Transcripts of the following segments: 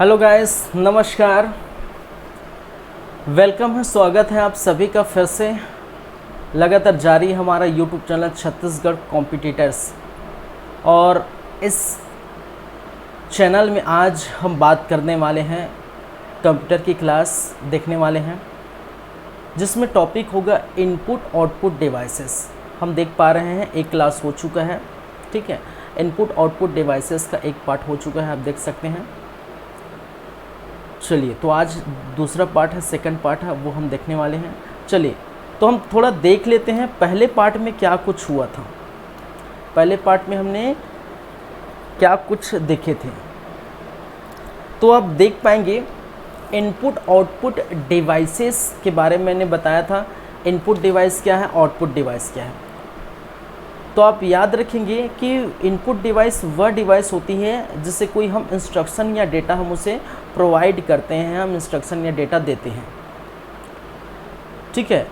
Hello guys, नमस्कार। Welcome है, स्वागत है आप सभी का फिर से लगातार जारी हमारा यूट्यूब चैनल छत्तीसगढ़ कॉम्पिटिटर्स। और इस चैनल में आज हम बात करने वाले हैं, कंप्यूटर की क्लास देखने वाले हैं, जिसमें टॉपिक होगा इनपुट आउटपुट डिवाइसेस। हम देख पा रहे हैं एक क्लास हो चुका है, ठीक है। इनपुट आउटपुट डिवाइसेस का एक पार्ट हो चुका है, आप देख सकते हैं। चलिए, तो आज दूसरा पार्ट है, सेकंड पार्ट है, वो हम देखने वाले हैं। चलिए, तो हम थोड़ा देख लेते हैं पहले पार्ट में क्या कुछ हुआ था। पहले पार्ट में हमने क्या कुछ देखे थे, तो आप देख पाएंगे इनपुट आउटपुट डिवाइसेस के बारे में मैंने बताया था। इनपुट डिवाइस क्या है, आउटपुट डिवाइस क्या है। तो आप याद रखेंगे कि इनपुट डिवाइस वह डिवाइस होती है जिससे कोई हम इंस्ट्रक्शन या डेटा हम उसे प्रोवाइड करते हैं, हम इंस्ट्रक्शन या डेटा देते हैं, ठीक है।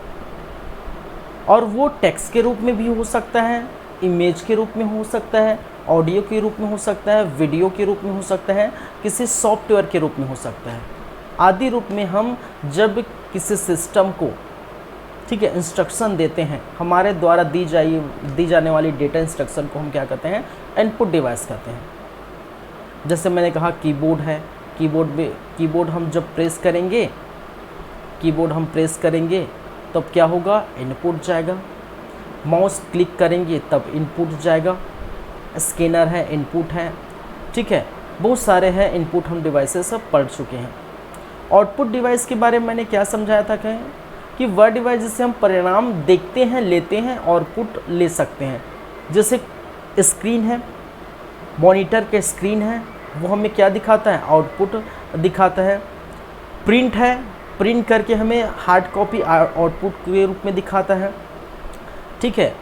और वो टेक्स्ट के रूप में भी हो सकता है, इमेज के रूप में हो सकता है, ऑडियो के रूप में हो सकता है, वीडियो के रूप में हो सकता है, किसी सॉफ्टवेयर के रूप में हो सकता है। आदि रूप में हम जब किसी सिस्टम को, ठीक है, इंस्ट्रक्शन देते हैं, हमारे द्वारा दी जाने वाली डेटा इंस्ट्रक्शन को हम क्या कहते हैं, इनपुट डिवाइस कहते हैं। जैसे मैंने कहा कीबोर्ड है, कीबोर्ड हम जब प्रेस करेंगे, तब क्या होगा, इनपुट जाएगा। माउस क्लिक करेंगे तब इनपुट जाएगा। स्कैनर है, इनपुट है, ठीक है। बहुत सारे हैं इनपुट, हम डिवाइसेस सब पढ़ चुके हैं। आउटपुट डिवाइस के बारे में मैंने क्या समझाया था कि वह डिवाइस जिससे हम परिणाम देखते हैं, लेते हैं, आउटपुट ले सकते हैं। जैसे स्क्रीन है, मॉनिटर के स्क्रीन है, वो हमें क्या दिखाता है, आउटपुट दिखाता है। प्रिंट है, प्रिंट करके हमें हार्ड कॉपी आउटपुट के रूप में दिखाता है, ठीक है।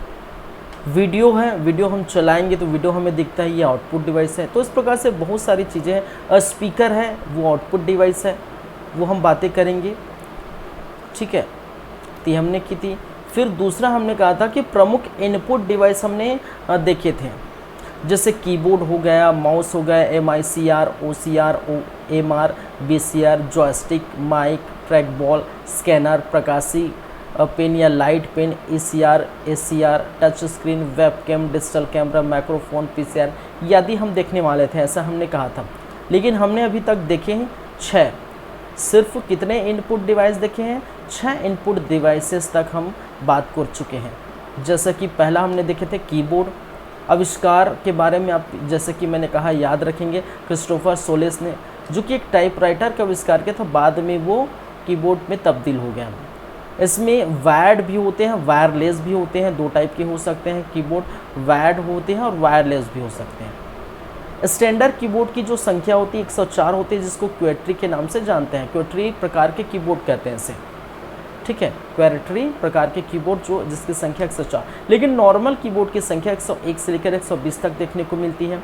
वीडियो है, वीडियो हम चलाएंगे तो वीडियो हमें दिखता है, ये आउटपुट डिवाइस है। तो इस प्रकार से बहुत सारी चीज़ें हैं। स्पीकर है, वो आउटपुट डिवाइस है, वो हम बातें करेंगे, ठीक है। तो हमने की थी। फिर दूसरा हमने कहा था कि प्रमुख इनपुट डिवाइस हमने देखे थे। जैसे कीबोर्ड हो गया, माउस हो गया, MICR, OCR, OMR, VCR, joystick, mic, track ball, scanner, प्रकाशी पेन या light pen, ECR, ACR, touch screen, webcam, digital camera, microphone, PCR आदि हम देखने वाले थे, ऐसा हमने कहा था। लेकिन हमने अभी तक देखे हैं 6। सिर्फ कितने इनपुट डिवाइस देखे हैं, 6 इनपुट डिवाइसेस तक हम बात कर चुके हैं। जैसे कि पहला हमने देखे थे कीबोर्ड। आविष्कार के बारे में आप, जैसे कि मैंने कहा, याद रखेंगे क्रिस्टोफर सोलेस ने, जो कि एक टाइपराइटर का आविष्कार किया था, बाद में वो कीबोर्ड में तब्दील हो गया। इसमें वायर्ड भी होते हैं, वायरलेस भी होते हैं, 2 टाइप के हो सकते हैं कीबोर्ड, वायर्ड होते हैं और वायरलेस भी हो सकते हैं। स्टैंडर्ड कीबोर्ड की जो संख्या होती है 104 होती है, जिसको क्वेट्री के नाम से जानते हैं। क्वेट्री प्रकार के कीबोर्ड कहते हैं इसे, ठीक है। क्वेट्री प्रकार के कीबोर्ड जो जिसकी संख्या 104, लेकिन नॉर्मल कीबोर्ड की संख्या 101 से लेकर 120 तक देखने को मिलती है,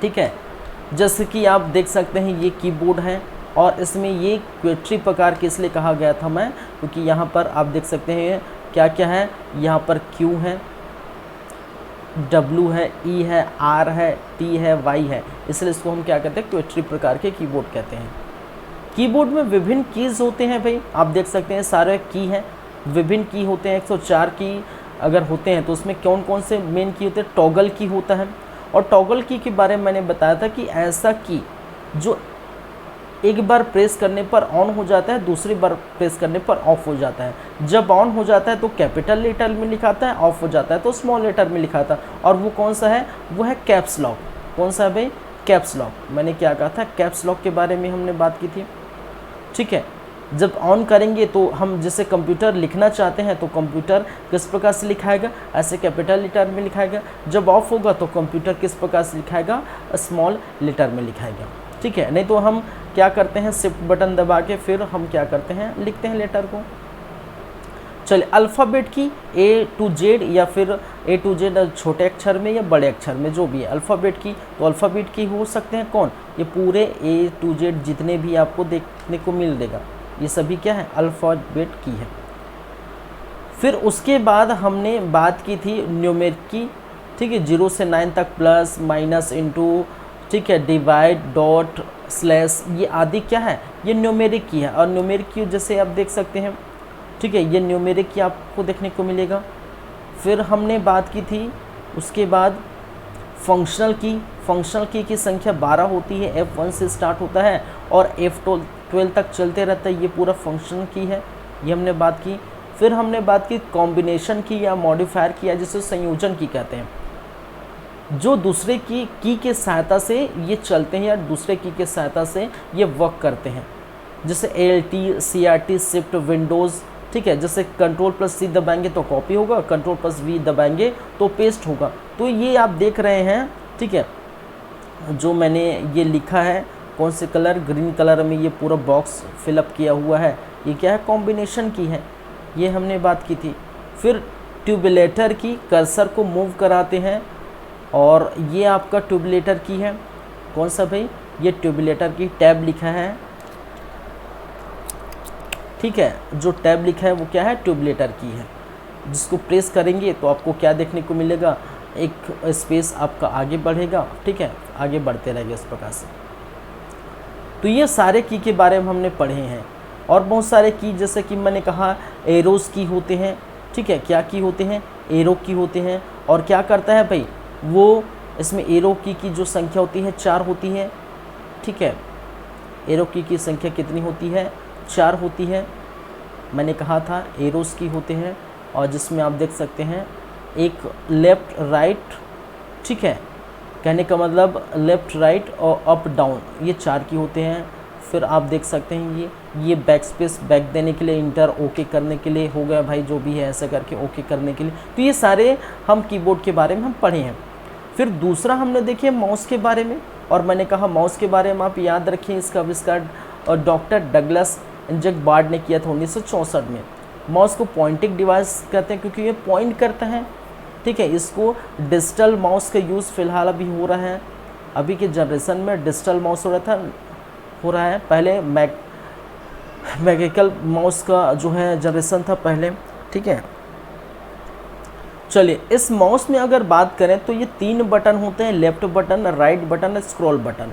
ठीक है। जैसे कि आप देख सकते हैं ये कीबोर्ड है, और इसमें ये क्वेट्री प्रकार के इसलिए कहा गया था मैं, क्योंकि यहाँ पर आप देख सकते हैं क्या क्या है। यहाँ पर Q है, W है, E है, R है, T है, Y है, इसलिए इसको हम क्या कहते हैं, क्वेट्री प्रकार के कीबोर्ड कहते हैं। कीबोर्ड में विभिन्न कीज़ होते हैं भाई, आप देख सकते हैं सारे की हैं, विभिन्न की होते हैं। 104 की अगर होते हैं तो उसमें कौन कौन से मेन की होते हैं, टॉगल की होता है। और टॉगल की के बारे में मैंने बताया था कि ऐसा की जो एक बार प्रेस करने पर ऑन हो जाता है, दूसरी बार प्रेस करने पर ऑफ हो जाता है। जब ऑन हो जाता है तो कैपिटल लेटर में लिखाता है, ऑफ हो जाता है तो स्मॉल लेटर में लिखाता है। और वो कौन सा है, वो है कैप्स लॉक। कौन सा है भाई, कैप्स लॉक। मैंने क्या कहा था, कैप्स लॉक के बारे में हमने बात की थी, ठीक है। जब ऑन करेंगे तो हम जैसे कंप्यूटर लिखना चाहते हैं तो कंप्यूटर किस प्रकार से लिखाएगा, ऐसे कैपिटल लेटर में लिखाएगा। जब ऑफ होगा तो कंप्यूटर किस प्रकार से लिखाएगा, स्मॉल लेटर में लिखाएगा, ठीक है। नहीं तो हम क्या करते हैं, शिफ्ट बटन दबा के फिर हम क्या करते हैं, लिखते हैं लेटर को। चलिए, अल्फ़ाबेट की A to Z या फिर A to Z छोटे अक्षर में या बड़े अक्षर में, जो भी है अल्फ़ाबेट की, तो अल्फ़ाबेट की हो सकते हैं कौन, ये पूरे A to Z जितने भी आपको देखने को मिल देगा, ये सभी क्या है, अल्फ़ाबेट की है। फिर उसके बाद हमने बात की थी न्यूमेरिक की, ठीक है, 0 से 9 तक, प्लस, माइनस, इंटू, ठीक है, डिवाइड, डॉट, स्लैश, ये आदि क्या है, ये न्यूमेरिक की है। और न्यूमेरिक की जैसे आप देख सकते हैं, ठीक है, ये न्यूमेरिक की आपको देखने को मिलेगा। फिर हमने बात की थी उसके बाद फंक्शनल की संख्या 12 होती है, F1 से स्टार्ट होता है और F12 तक चलते रहता है, ये पूरा फंक्शनल की है, ये हमने बात की। फिर हमने बात की कॉम्बिनेशन की या मॉडिफायर की, या जिसे संयोजन की कहते हैं, जो दूसरे की के सहायता से ये चलते हैं या दूसरे की के सहायता से ये वर्क करते हैं, जैसे ALT, CRT, शिफ्ट, विंडोज़, ठीक है। जैसे Ctrl+C दबाएंगे तो कॉपी होगा, Ctrl+V दबाएंगे तो पेस्ट होगा। तो ये आप देख रहे हैं, ठीक है, जो मैंने ये लिखा है कौन से कलर, ग्रीन कलर में ये पूरा बॉक्स फिलअप किया हुआ है, ये क्या है, कॉम्बिनेशन की है, ये हमने बात की थी। फिर ट्यूबुलेटर की, कर्सर को मूव कराते हैं, और ये आपका ट्यूबुलेटर की है, कौन सा भाई, ये ट्यूबुलेटर की, टैब लिखा है, ठीक है, जो टैब लिखा है वो क्या है, ट्यूबुलेटर की है, जिसको प्रेस करेंगे तो आपको क्या देखने को मिलेगा, एक स्पेस आपका आगे बढ़ेगा, ठीक है, आगे बढ़ते रहेंगे इस प्रकार से। तो ये सारे की के बारे में हमने पढ़े हैं। और बहुत सारे की, जैसे कि मैंने कहा एरोस की होते हैं, ठीक है, क्या की होते हैं, एरो की होते हैं। और क्या करता है भाई, वो इसमें एरो की जो संख्या होती है 4 होती है, ठीक है, एरो की संख्या कितनी होती है, 4 होती है, मैंने कहा था एरोस की होते हैं। और जिसमें आप देख सकते हैं एक लेफ़्ट राइट, ठीक है, कहने का मतलब लेफ़्ट राइट और अप डाउन, ये 4 की होते हैं। फिर आप देख सकते हैं ये बैक स्पेस, बैक देने के लिए, इंटर ओके करने के लिए हो गया भाई, जो भी है ऐसा करके ओके करने के लिए। तो ये सारे हम कीबोर्ड के बारे में हम पढ़े हैं। फिर दूसरा हमने देखिए माउस के बारे में, और मैंने कहा माउस के बारे में आप याद रखें, इसका आविष्कार डॉक्टर डगलस इंजकबार्ड ने किया था 1964 में। माउस को पॉइंटिंग डिवाइस कहते हैं क्योंकि ये पॉइंट करता है, ठीक है। इसको डिजिटल माउस का यूज़ फ़िलहाल अभी हो रहा है, अभी के जनरेशन में डिजिटल माउस हो रहा है। पहले मैकेनिकल माउस का जो है जनरेशन था पहले, ठीक है। चलिए, इस माउस में अगर बात करें तो ये 3 बटन होते हैं, left button, right button, scroll button.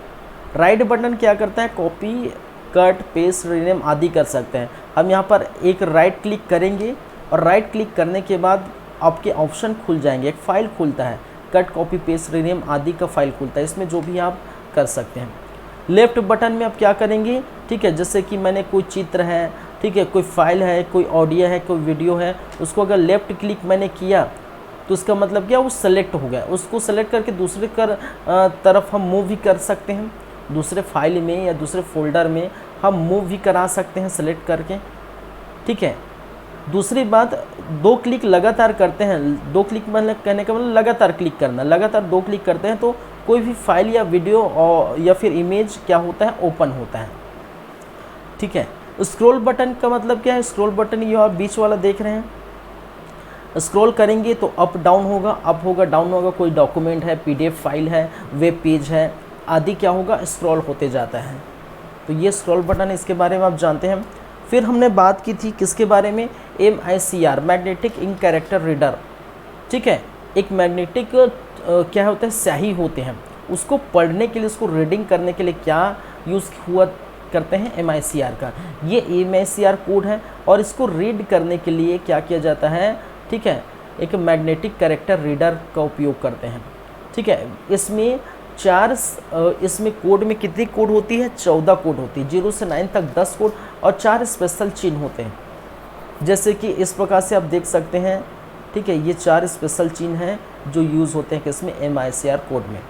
Right button क्या करता है, कॉपी, कट, पेस्ट, रीनेम आदि कर सकते हैं। हम यहाँ पर एक राइट क्लिक करेंगे और राइट क्लिक करने के बाद आपके ऑप्शन खुल जाएंगे, एक फ़ाइल खुलता है, कट, कॉपी, पेस्ट, रीनेम आदि का फ़ाइल खुलता है, इसमें जो भी आप कर सकते हैं। लेफ़्ट बटन में आप क्या करेंगे, ठीक है, जैसे कि मैंने कोई चित्र है, ठीक है, कोई फाइल है, कोई ऑडियो है, कोई वीडियो है, उसको अगर लेफ़्ट क्लिक मैंने किया तो उसका मतलब क्या, वो सेलेक्ट हो गया। उसको सेलेक्ट करके दूसरे तरफ हम मूव भी कर सकते हैं, दूसरे फाइल में या दूसरे फोल्डर में हम मूव भी करा सकते हैं सेलेक्ट करके, ठीक है। दूसरी बात, 2 क्लिक लगातार करते हैं, 2 क्लिक मतलब कहने का मतलब लगातार क्लिक करना, लगातार 2 क्लिक करते हैं तो कोई भी फाइल या वीडियो और या फिर इमेज क्या होता है, ओपन होता है, ठीक है। स्क्रॉल बटन का मतलब क्या है, स्क्रॉल बटन ये आप बीच वाला देख रहे हैं, स्क्रॉल करेंगे तो अप डाउन होगा, अप होगा, डाउन होगा, कोई डॉक्यूमेंट है, PDF फाइल है, वेब पेज है आदि क्या होगा, स्क्रॉल होते जाता है। तो ये स्क्रॉल बटन है, इसके बारे में आप जानते हैं। फिर हमने बात की थी किसके बारे में, MICR, magnetic ink character reader, ठीक है। एक मैग्नेटिक क्या होता है, स्याही होते हैं, उसको पढ़ने के लिए, उसको रीडिंग करने के लिए क्या यूज़ हुआ करते हैं, MICR का। ये MICR कोड है और इसको रीड करने के लिए क्या किया जाता है, ठीक है, एक मैग्नेटिक कैरेक्टर रीडर का उपयोग करते हैं, ठीक है। इसमें इसमें कोड में कितनी कोड होती है, 14 कोड होती है, 0 से 9 तक 10 कोड और 4 स्पेशल चिन्ह होते हैं, जैसे कि इस प्रकार से आप देख सकते हैं, ठीक है। ये 4 स्पेशल चिन्ह हैं जो यूज़ होते हैं किसमें, MICR कोड में।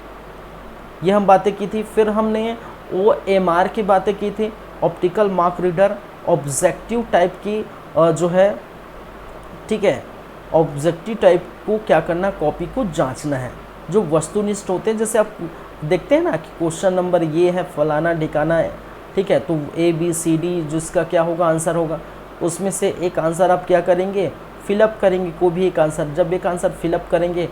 ये हम बातें की थी। फिर हमने OMR की बातें की थी, optical mark reader, objective type की जो है, ठीक है, ऑब्जेक्टिव टाइप को क्या करना, कॉपी को जांचना है। जो वस्तुनिष्ठ होते हैं, जैसे आप देखते हैं ना कि क्वेश्चन नंबर ये है, फलाना ठिकाना है, ठीक है, तो ABCD जिसका क्या होगा, आंसर होगा, उसमें से एक आंसर आप क्या करेंगे, फिलअप करेंगे, कोई भी एक आंसर। जब एक आंसर फिलअप करेंगे,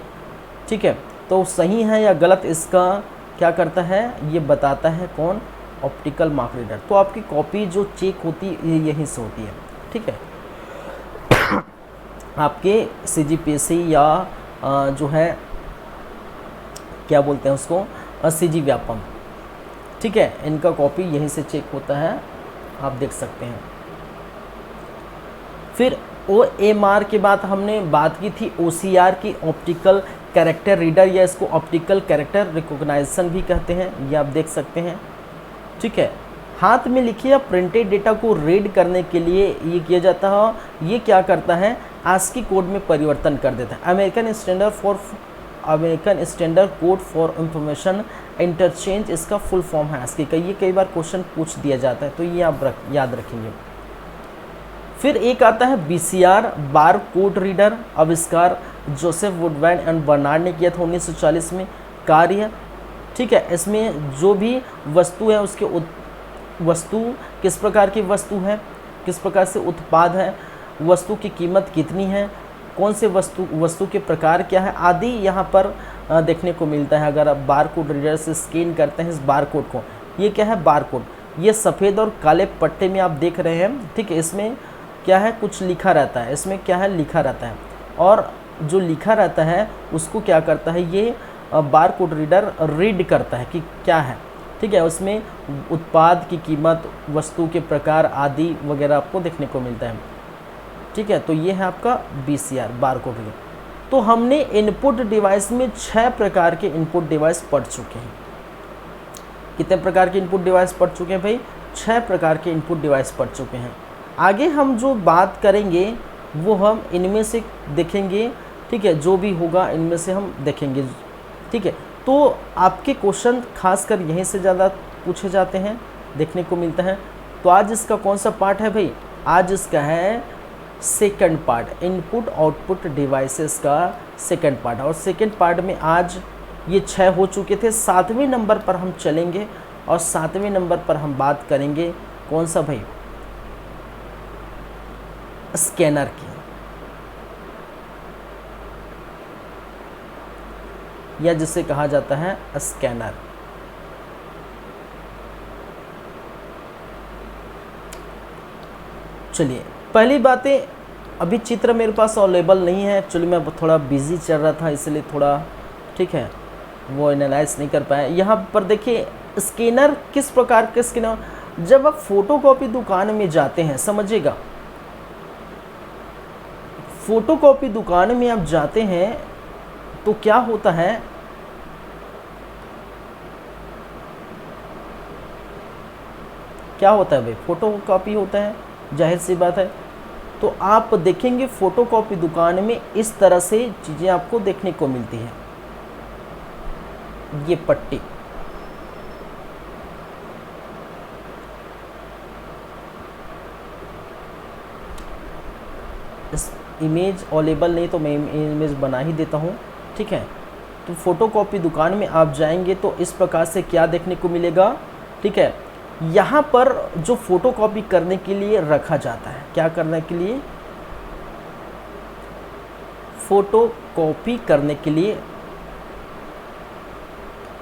ठीक है, तो सही है या गलत इसका क्या करता है, ये बताता है कौन, ऑप्टिकल मार्क रीडर। तो आपकी कॉपी जो चेक होती है यहीं से होती है, ठीक है। आपके CGPSC या जो है क्या बोलते हैं उसको, CG व्यापम, ठीक है, इनका कॉपी यहीं से चेक होता है, आप देख सकते हैं। फिर OMR के बाद हमने बात की थी OCR की, ऑप्टिकल कैरेक्टर रीडर, या इसको ऑप्टिकल कैरेक्टर रिकॉग्नाइजेशन भी कहते हैं, ये आप देख सकते हैं। ठीक है, हाथ में लिखे या प्रिंटेड डेटा को रीड करने के लिए ये किया जाता है। ये क्या करता है, ASCII कोड में परिवर्तन कर देता है। American standard code for information interchange इसका फुल फॉर्म है ASCII का। ये कई बार क्वेश्चन पूछ दिया जाता है, तो ये आप याद रखेंगे। फिर एक आता है BCR, बार कोड रीडर, आविष्कार जोसेफ वुडवाइन एंड बर्नार्ड ने किया था 1940 में कार्य। ठीक है, इसमें जो भी वस्तु है उसके वस्तु किस प्रकार की वस्तु है, किस प्रकार से उत्पाद है, वस्तु की कीमत कितनी है, कौन से वस्तु के प्रकार क्या है आदि यहाँ पर देखने को मिलता है। अगर आप बार कोड रीडर से स्कैन करते हैं इस बार कोड को, ये क्या है बार कोड, ये सफ़ेद और काले पट्टे में आप देख रहे हैं। ठीक है, इसमें क्या है, कुछ लिखा रहता है, इसमें क्या है, लिखा रहता है, और जो लिखा रहता है उसको क्या करता है, ये बार कोड रीडर रीड करता है कि क्या है। ठीक है, उसमें उत्पाद की कीमत, वस्तु के प्रकार आदि वगैरह आपको देखने को मिलता है। ठीक है, तो ये है आपका BCR, बार कोड रीडर। तो हमने इनपुट डिवाइस में 6 प्रकार के इनपुट डिवाइस पढ़ चुके हैं। कितने प्रकार के इनपुट डिवाइस पढ़ चुके हैं भाई, 6 प्रकार के इनपुट डिवाइस पढ़ चुके हैं। आगे हम जो बात करेंगे वो हम इनमें से देखेंगे। ठीक है, जो भी होगा इनमें से हम देखेंगे। ठीक है, तो आपके क्वेश्चन खासकर यहीं से ज़्यादा पूछे जाते हैं, देखने को मिलता है। तो आज इसका कौन सा पार्ट है भाई, आज इसका है second part, input output devices का सेकंड पार्ट। और सेकंड पार्ट में आज ये 6 हो चुके थे, 7वें नंबर पर हम चलेंगे, और 7वें नंबर पर हम बात करेंगे कौन सा भाई, स्कैनर की, या जिसे कहा जाता है स्कैनर। चलिए, पहली बातें, अभी चित्र मेरे पास अवेलेबल नहीं है, एक्चुअली मैं थोड़ा बिजी चल रहा था इसलिए थोड़ा, ठीक है, वो एनालाइज नहीं कर पाया। यहाँ पर देखिए स्कैनर किस प्रकार के स्कैनर, जब आप फोटोकॉपी दुकान में जाते हैं, समझिएगा, फोटोकॉपी दुकान में आप जाते हैं तो क्या होता है, क्या होता है भाई, फोटोकॉपी होता है, जाहिर सी बात है। तो आप देखेंगे फोटोकॉपी दुकान में इस तरह से चीज़ें आपको देखने को मिलती है। ये पट्टी, इस इमेज अवेलेबल नहीं तो मैं इमेज बना ही देता हूँ। ठीक है, तो फोटोकॉपी दुकान में आप जाएंगे तो इस प्रकार से क्या देखने को मिलेगा। ठीक है, यहाँ पर जो फोटोकॉपी करने के लिए रखा जाता है, क्या करने के लिए, फोटोकॉपी करने के लिए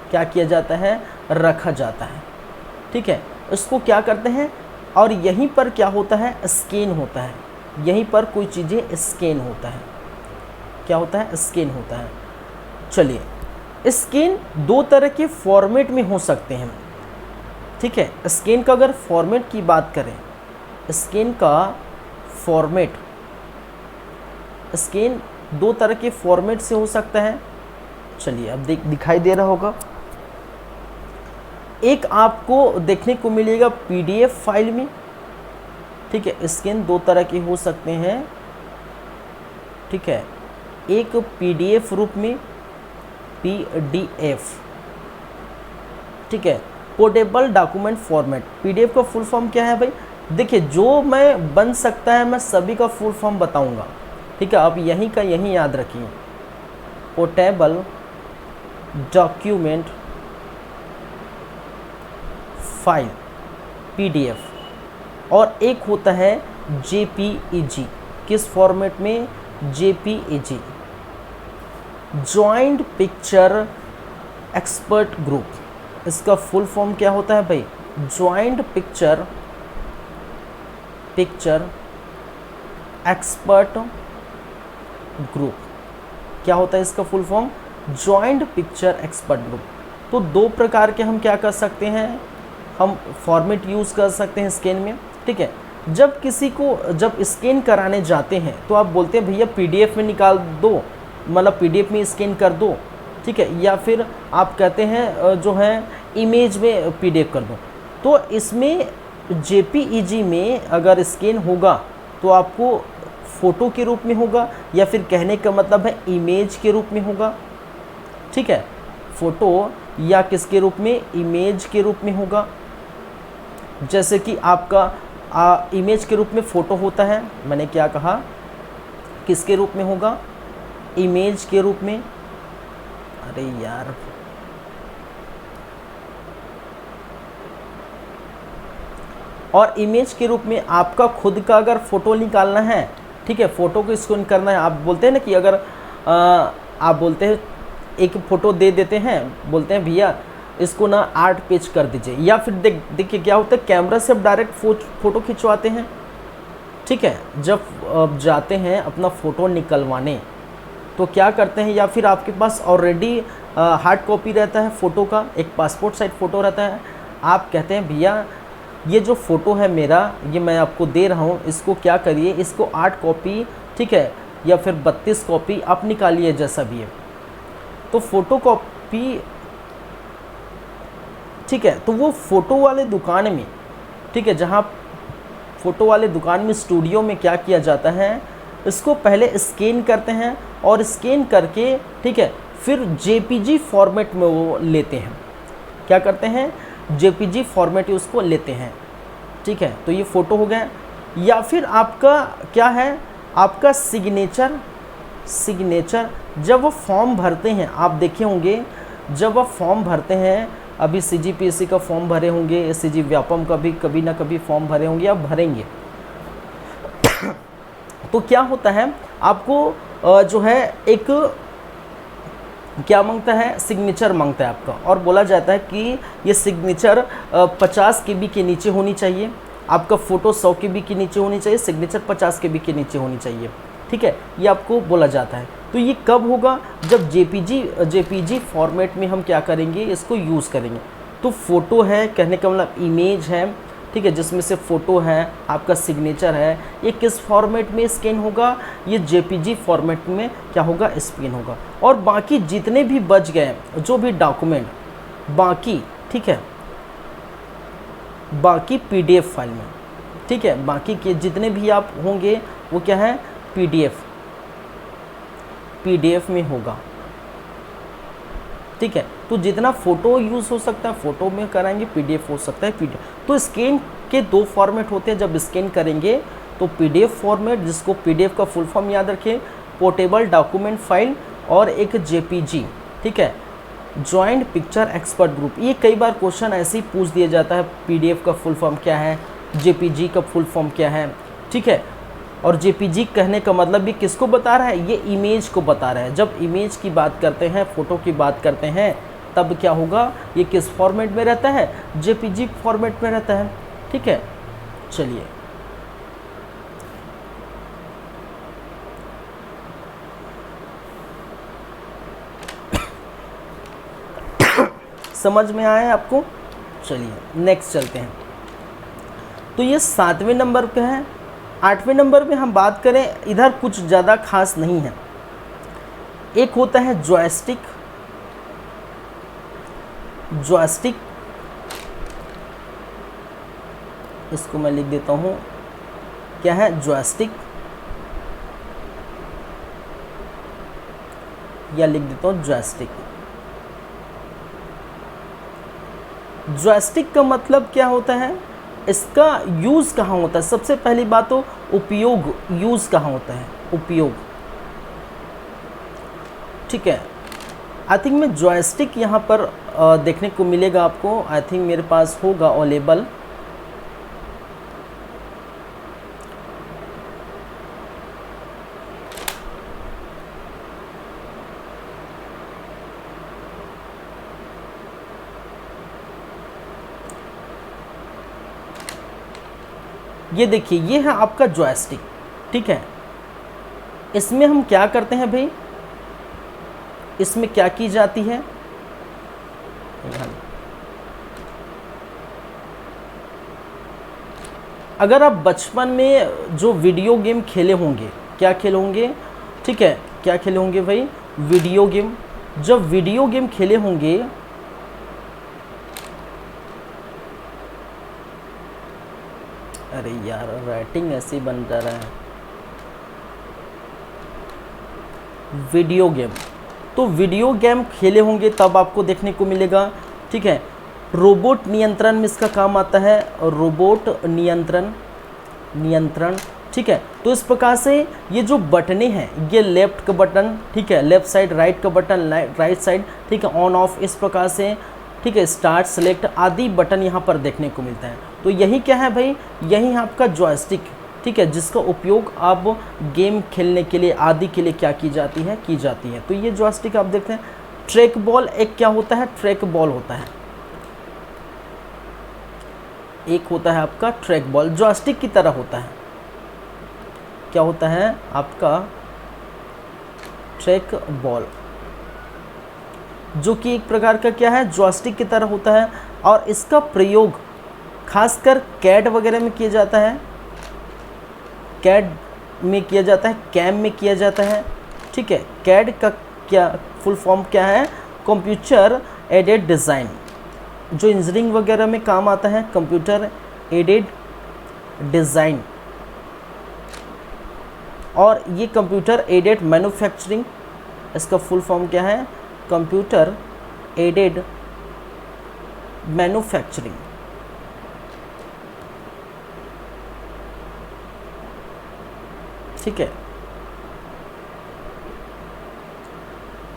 क्या किया जाता है, रखा जाता है। ठीक है, इसको क्या करते हैं, और यहीं पर क्या होता है, स्कैन होता है, यहीं पर कोई चीज़ें स्कैन होता है, क्या होता है, स्कैन होता है। चलिए, स्कैन 2 तरह के फॉर्मेट में हो सकते हैं। ठीक है, स्कैन का अगर फॉर्मेट की बात करें, स्कैन का फॉर्मेट, स्कैन 2 तरह के फॉर्मेट से हो सकता है। चलिए, अब दिखाई दे रहा होगा, एक आपको देखने को मिलेगा PDF फाइल में। ठीक है, स्कैन 2 तरह के हो सकते हैं। ठीक है, एक PDF रूप में, PDF, ठीक है, पोर्टेबल डॉक्यूमेंट फॉर्मेट। PDF का फुल फॉर्म क्या है भाई, देखिए, जो मैं बन सकता है मैं सभी का फुल फॉर्म बताऊंगा। ठीक है, आप यहीं का यहीं याद रखिए, पोर्टेबल डॉक्यूमेंट फाइल, PDF। और एक होता है JPEG, किस फॉर्मेट में, JPEG, joint picture expert group. इसका फुल फॉर्म क्या होता है भाई, जॉइंट पिक्चर एक्सपर्ट ग्रुप। क्या होता है इसका full form, joint picture expert group. तो 2 प्रकार के हम क्या कर सकते हैं, हम फॉर्मेट यूज़ कर सकते हैं स्कैन में, ठीक है। जब किसी को जब स्कैन कराने जाते हैं तो आप बोलते हैं भैया पीडीएफ में निकाल दो, मतलब पीडीएफ में स्कैन कर दो, ठीक है, या फिर आप कहते हैं जो है इमेज में पीडीएफ कर दो। तो इसमें जेपीईजी में अगर स्कैन होगा तो आपको फ़ोटो के रूप में होगा, या फिर कहने का मतलब है इमेज के रूप में होगा, ठीक है। फ़ोटो या किसके रूप में, इमेज के रूप में होगा। जैसे कि आपका इमेज के रूप में फ़ोटो होता है, मैंने क्या कहा, किसके रूप में होगा, इमेज के रूप में। अरे यार, और इमेज के रूप में आपका खुद का अगर फ़ोटो निकालना है, ठीक है, फ़ोटो को स्कैन करना है। आप बोलते हैं ना कि अगर आप बोलते हैं एक फ़ोटो दे देते हैं, बोलते हैं भैया इसको ना 8 पेज कर दीजिए, या फिर देखिए क्या होता है, कैमरा से आप डायरेक्ट फ़ोटो खिंचवाते हैं, ठीक है। जब जाते हैं अपना फ़ोटो निकलवाने तो क्या करते हैं, या फिर आपके पास ऑलरेडी हार्ड कॉपी रहता है फ़ोटो का, एक पासपोर्ट साइज़ फ़ोटो रहता है, आप कहते हैं भैया ये जो फ़ोटो है मेरा, ये मैं आपको दे रहा हूँ, इसको क्या करिए, इसको 8 कॉपी, ठीक है, या फिर 32 कॉपी आप निकालिए, जैसा भी है। तो फ़ोटो कॉपी, ठीक है, तो वो फ़ोटो वाले दुकान में, ठीक है, जहाँ फ़ोटो वाले दुकान में स्टूडियो में क्या किया जाता है, इसको पहले स्कैन करते हैं, और स्कैन करके, ठीक है, फिर जेपीजी फॉर्मेट में वो लेते हैं। क्या करते हैं, जेपीजी फॉर्मेट उसको लेते हैं, ठीक है। तो ये फ़ोटो हो गया। या फिर आपका क्या है, आपका सिग्नेचर जब वो फॉर्म भरते हैं, आप देखे होंगे जब आप फॉर्म भरते हैं, अभी सीजीपीएससी का फॉर्म भरे होंगे, एससीजी व्यापम का भी कभी ना कभी फॉर्म भरे होंगे, आप भरेंगे। तो क्या होता है, आपको जो है एक क्या मांगता है, सिग्नेचर मांगता है आपका, और बोला जाता है कि ये सिग्नेचर 50 KB के नीचे होनी चाहिए, आपका फ़ोटो 100 KB के नीचे होनी चाहिए, सिग्नेचर 50 KB के नीचे होनी चाहिए, ठीक है, ये आपको बोला जाता है। तो ये कब होगा, जब जेपीजी फॉर्मेट में हम क्या करेंगे, इसको यूज़ करेंगे। तो फ़ोटो है, कहने का मतलब इमेज है, ठीक है, जिसमें से फ़ोटो है, आपका सिग्नेचर है, ये किस फॉर्मेट में स्कैन होगा, ये जेपीजी फॉर्मेट में क्या होगा, स्कैन होगा। और बाकी जितने भी बच गए जो भी डॉक्यूमेंट बाकी, ठीक है, बाकी पीडीएफ फाइल में, ठीक है, बाकी के जितने भी आप होंगे वो क्या है, पीडीएफ में होगा, ठीक है। तो जितना फ़ोटो यूज़ हो सकता है फ़ोटो में कराएंगे, पीडीएफ हो सकता है पीडीएफ। तो स्कैन के 2 फॉर्मेट होते हैं। जब स्कैन करेंगे तो पीडीएफ फॉर्मेट, जिसको पीडीएफ का फुल फॉर्म याद रखें, पोर्टेबल डॉक्यूमेंट फाइल, और एक जेपीजी, ठीक है, जॉइंट पिक्चर एक्सपर्ट ग्रुप। ये कई बार क्वेश्चन ऐसे ही पूछ दिया जाता है, पीडीएफ का फुल फॉर्म क्या है, जेपीजी का फुल फॉर्म क्या है, ठीक है। और जेपीजी कहने का मतलब भी किसको बता रहा है, ये इमेज को बता रहा है। जब इमेज की बात करते हैं, फ़ोटो की बात करते हैं, तब क्या होगा, ये किस फॉर्मेट में रहता है, जेपीजी फॉर्मेट में रहता है, ठीक है। चलिए, समझ में आया आपको। चलिए नेक्स्ट चलते हैं। तो ये 7वें नंबर पे है। 8वें नंबर पे हम बात करें, इधर कुछ ज़्यादा खास नहीं है। एक होता है जॉयस्टिक, इसको मैं लिख देता हूँ, क्या है जॉयस्टिक, या लिख देता हूँ जॉयस्टिक। जॉयस्टिक का मतलब क्या होता है, इसका यूज़ कहाँ होता है। सबसे पहली बात तो उपयोग, यूज़ कहाँ होता है, उपयोग, ठीक है। आई थिंक में जॉयस्टिक यहाँ पर देखने को मिलेगा आपको, आई थिंक मेरे पास होगा अवेलेबल। ये देखिए, ये है आपका जॉयस्टिक, ठीक है। इसमें हम क्या करते हैं भाई, इसमें क्या की जाती है, अगर आप बचपन में जो वीडियो गेम खेले होंगे, क्या खेले होंगे, ठीक है, क्या खेले होंगे भाई, वीडियो गेम। जब वीडियो गेम खेले होंगे, अरे यार राइटिंग ऐसे ही बन जा रहा है, वीडियो गेम, तो वीडियो गेम खेले होंगे तब आपको देखने को मिलेगा, ठीक है। रोबोट नियंत्रण में इसका काम आता है, रोबोट नियंत्रण, ठीक है। तो इस प्रकार से ये जो बटने हैं, ये लेफ्ट का बटन, ठीक है, लेफ्ट साइड, राइट का बटन, राइट साइड, ठीक है, ऑन ऑफ, इस प्रकार से, ठीक है, स्टार्ट, सेलेक्ट आदि बटन यहाँ पर देखने को मिलता है। तो यही क्या है भाई, यही आपका जॉयस्टिक, ठीक है, जिसका उपयोग आप गेम खेलने के लिए आदि के लिए क्या की जाती है, तो ये जॉयस्टिक आप देखते हैं। ट्रैक बॉल एक क्या होता है, ट्रैक बॉल होता है, एक होता है आपका ट्रैक बॉल, जॉयस्टिक की तरह होता है, क्या होता है आपका ट्रैक बॉल, जो कि एक प्रकार का क्या है, जॉयस्टिक की तरह होता है। और इसका प्रयोग खासकर कैड वगैरह में किया जाता है, कैड में किया जाता है, कैम में किया जाता है, ठीक है। कैड का क्या फुल फॉर्म क्या है, कंप्यूटर एडेड डिज़ाइन, जो इंजीनियरिंग वगैरह में काम आता है, कंप्यूटर एडेड डिज़ाइन। और ये कंप्यूटर एडेड मैन्युफैक्चरिंग, इसका फुल फॉर्म क्या है, कंप्यूटर एडेड मैन्युफैक्चरिंग, ठीक है,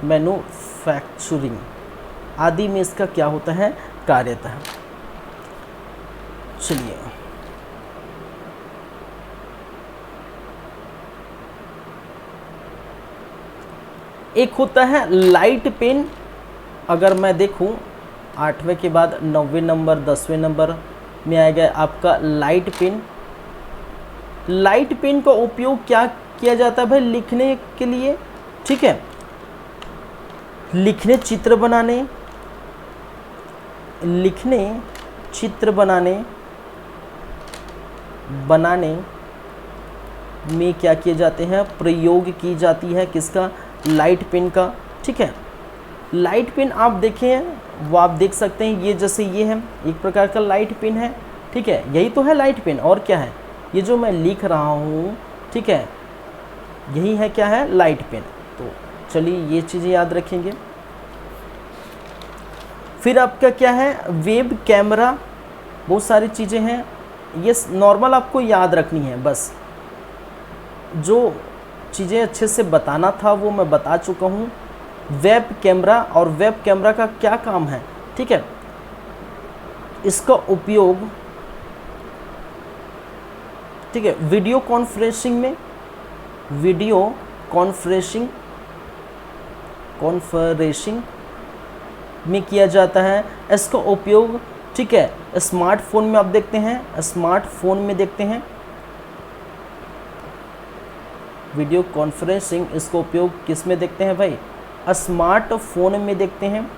मैन्युफैक्चरिंग आदि में इसका क्या होता है, कार्यता है। चलिए एक होता है लाइट पेन। अगर मैं देखूं 8वें के बाद 9वें नंबर 10वें नंबर में आएगा आपका लाइट पेन। लाइट पेन का उपयोग क्या किया जाता है भाई, लिखने के लिए, ठीक है, लिखने, चित्र बनाने, लिखने, चित्र बनाने में क्या किए जाते हैं, प्रयोग की जाती है किसका, लाइट पेन का, ठीक है। लाइट पेन आप देखें, वो आप देख सकते हैं, ये जैसे ये है एक प्रकार का लाइट पेन है, ठीक है, यही तो है लाइट पेन, और क्या है, ये जो मैं लिख रहा हूँ, ठीक है, यही है क्या है, लाइट पेन। तो चलिए ये चीज़ें याद रखेंगे। फिर आपका क्या है, वेब कैमरा, बहुत सारी चीज़ें हैं, ये नॉर्मल आपको याद रखनी है, बस जो चीज़ें अच्छे से बताना था वो मैं बता चुका हूँ। वेब कैमरा, और वेब कैमरा का क्या काम है, ठीक है, इसका उपयोग, ठीक है, वीडियो कॉन्फ्रेंसिंग में, वीडियो कॉन्फ्रेंसिंग में किया जाता है। इसका उपयोग, ठीक है, स्मार्टफोन में आप देखते हैं, स्मार्टफोन में देखते हैं वीडियो कॉन्फ्रेंसिंग, इसका उपयोग किस में देखते हैं भाई, स्मार्टफोन में देखते हैं,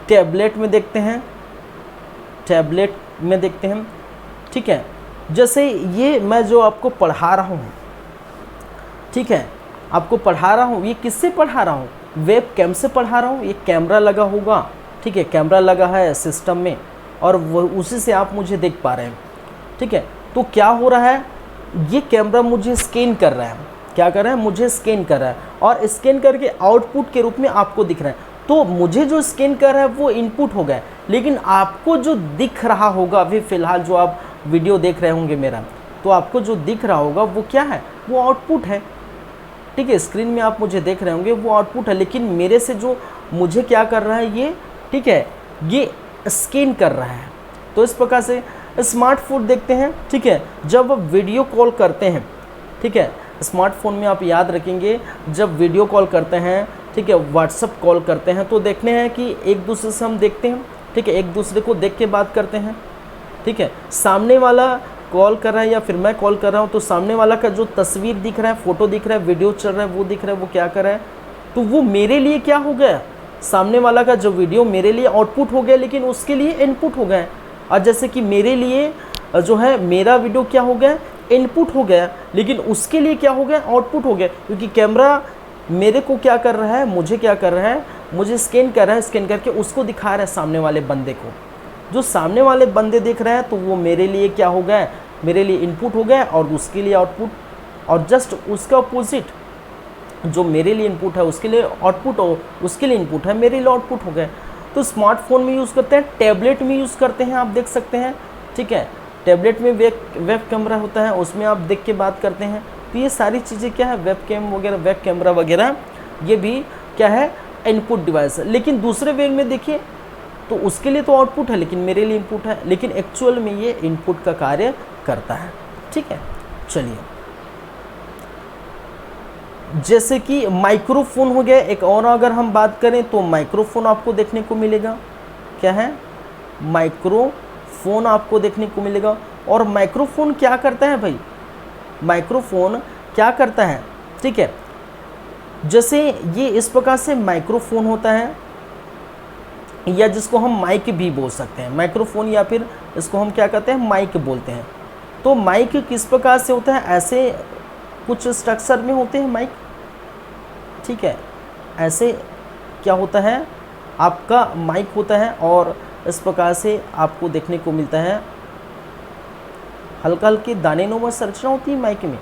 टैबलेट में देखते हैं, टैबलेट में देखते हैं, ठीक है। जैसे ये मैं जो आपको पढ़ा रहा हूँ, ठीक है, आपको पढ़ा रहा हूँ, ये किससे पढ़ा रहा हूँ, वेब कैम से पढ़ा रहा हूँ, ये कैमरा लगा होगा, ठीक है, कैमरा लगा है सिस्टम में, और वो उसी से आप मुझे देख पा रहे हैं, ठीक है। तो क्या हो रहा है, ये कैमरा मुझे स्कैन कर रहा है, क्या कर रहा है, मुझे स्कैन कर रहा है, और स्कैन करके आउटपुट के रूप में आपको दिख रहा है। तो मुझे जो स्कैन कर रहा है वो इनपुट हो गया, लेकिन आपको जो दिख रहा होगा अभी फ़िलहाल जो आप वीडियो देख रहे होंगे मेरा, तो आपको जो दिख रहा होगा वो क्या है, वो आउटपुट है, ठीक है। स्क्रीन में आप मुझे देख रहे होंगे वो आउटपुट है, लेकिन मेरे से जो मुझे क्या कर रहा है ये, ठीक है, ये स्कैन कर रहा है। तो इस प्रकार से स्मार्टफोन देखते हैं, ठीक है, जब वीडियो कॉल करते हैं, ठीक है, स्मार्टफोन में आप याद रखेंगे जब वीडियो कॉल करते हैं, ठीक है, व्हाट्सअप कॉल करते हैं, तो देखने हैं कि एक दूसरे से हम देखते हैं, ठीक है, एक दूसरे को देख के बात करते हैं, ठीक है। सामने वाला कॉल कर रहा है या फिर मैं कॉल कर रहा हूँ, तो सामने वाला का जो तस्वीर दिख रहा है, फ़ोटो दिख रहा है, वीडियो चल रहा है, वो दिख रहा है, वो क्या कर रहा है, तो वो मेरे लिए क्या हो गया, सामने वाला का जो वीडियो मेरे लिए आउटपुट हो गया, लेकिन उसके लिए इनपुट हो गया। और जैसे कि मेरे लिए जो है मेरा वीडियो क्या हो गया, इनपुट हो गया, लेकिन उसके लिए क्या हो गया, आउटपुट हो गया, क्योंकि कैमरा मेरे को क्या कर रहा है, मुझे क्या कर रहा है, मुझे स्कैन कर रहा है, स्कैन करके उसको दिखा रहा है सामने वाले बंदे को। जो सामने वाले बंदे देख रहे हैं तो वो मेरे लिए क्या हो गया, मेरे लिए इनपुट हो गया और उसके लिए आउटपुट। और जस्ट उसका अपोजिट, जो मेरे लिए इनपुट है उसके लिए आउटपुट हो, उसके लिए इनपुट है मेरे लिए आउटपुट हो गया। तो स्मार्टफोन में यूज़ करते हैं, टैबलेट में यूज़ करते हैं, आप देख सकते हैं, ठीक है। टैबलेट में वेब कैमरा होता है, उसमें आप देख के बात करते हैं। तो ये सारी चीज़ें क्या है, वेब कैम वगैरह, वेब कैमरा वगैरह, ये भी क्या है, इनपुट डिवाइस है। लेकिन दूसरे वे में देखिए तो उसके लिए तो आउटपुट है लेकिन मेरे लिए इनपुट है, लेकिन एक्चुअल में ये इनपुट का कार्य करता है, ठीक है। चलिए, जैसे कि माइक्रोफोन हो गया एक और, अगर हम बात करें तो माइक्रोफोन आपको देखने को मिलेगा, क्या है, माइक्रोफोन आपको देखने को मिलेगा। और माइक्रोफोन क्या करता है भाई, माइक्रोफोन क्या करता है, ठीक है। जैसे ये इस प्रकार से माइक्रोफोन होता है, या जिसको हम माइक भी बोल सकते हैं, माइक्रोफोन, या फिर इसको हम क्या कहते हैं, माइक बोलते हैं। तो माइक किस प्रकार से होता है, ऐसे कुछ स्ट्रक्चर में होते हैं माइक, ठीक है। ऐसे क्या होता है, आपका माइक होता है और इस प्रकार से आपको देखने को मिलता है, हल्का हल्की दानेनुमा संरचना होती है माइक में,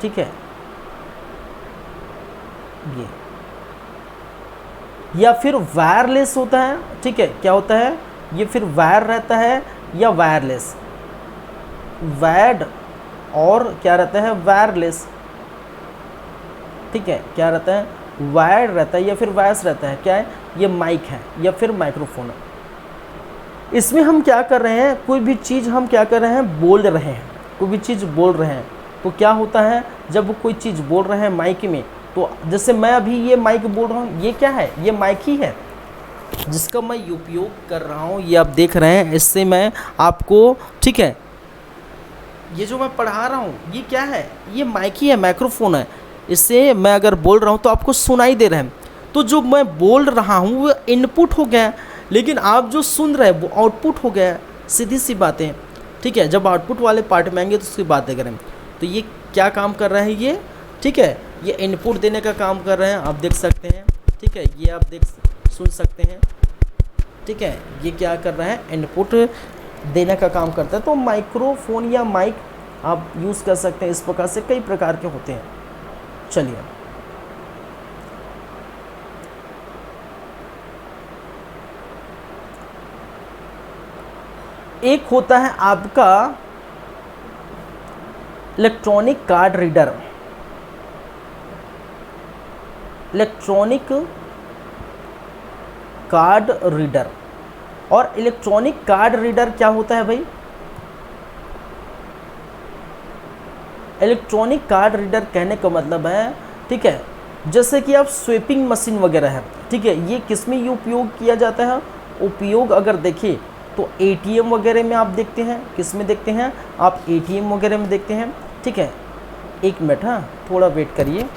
ठीक है। ये या फिर वायरलेस होता है, ठीक है, क्या होता है, ये फिर वायर रहता है या वायरलेस, वायर्ड और क्या रहता है, वायरलेस, ठीक है, क्या रहता है, वायर्ड रहता है या फिर वायर्स रहता है, क्या है, ये माइक है या फिर माइक्रोफोन है। इसमें हम क्या कर रहे हैं, कोई भी चीज़ हम क्या कर रहे हैं, बोल रहे हैं, कोई भी चीज़ बोल रहे हैं, तो क्या होता है, जब कोई चीज़ बोल रहे हैं माइक में, तो जैसे मैं अभी ये माइक बोल रहा हूँ, ये क्या है, ये माइक ही है जिसका मैं उपयोग कर रहा हूँ, ये आप देख रहे हैं, इससे मैं आपको, ठीक है, ये जो मैं पढ़ा रहा हूँ ये क्या है, ये माइक ही है, माइक्रोफोन है। इससे मैं अगर बोल रहा हूँ तो आपको सुनाई दे रहा है, तो जो मैं बोल रहा हूँ वो इनपुट हो गया, लेकिन आप जो सुन रहे हैं वो आउटपुट हो गया, सीधी सी बातें, ठीक है। जब आउटपुट वाले पार्ट में आएंगे तो उसकी बातें करें, तो ये क्या काम कर रहा है ये, ठीक है, ये इनपुट देने का काम कर रहे हैं, आप देख सकते हैं, ठीक है, ये आप सुन सकते हैं, ठीक है, ये क्या कर रहा है, इनपुट देने का काम करता है। तो माइक्रोफोन या माइक आप यूज़ कर सकते हैं, इस प्रकार से कई प्रकार के होते हैं। चलिए, एक होता है आपका electronic card reader, electronic card reader. और इलेक्ट्रॉनिक कार्ड रीडर क्या होता है भाई, इलेक्ट्रॉनिक कार्ड रीडर कहने का मतलब है, ठीक है, जैसे कि आप स्वेपिंग मशीन वगैरह है, ठीक है, ये किस में ये उपयोग किया जाता है, उपयोग अगर देखिए तो एटीएम वगैरह में आप देखते हैं, किस में देखते हैं आप, एटीएम वगैरह में देखते हैं, ठीक है। एक मिनट, हाँ, थोड़ा वेट करिए।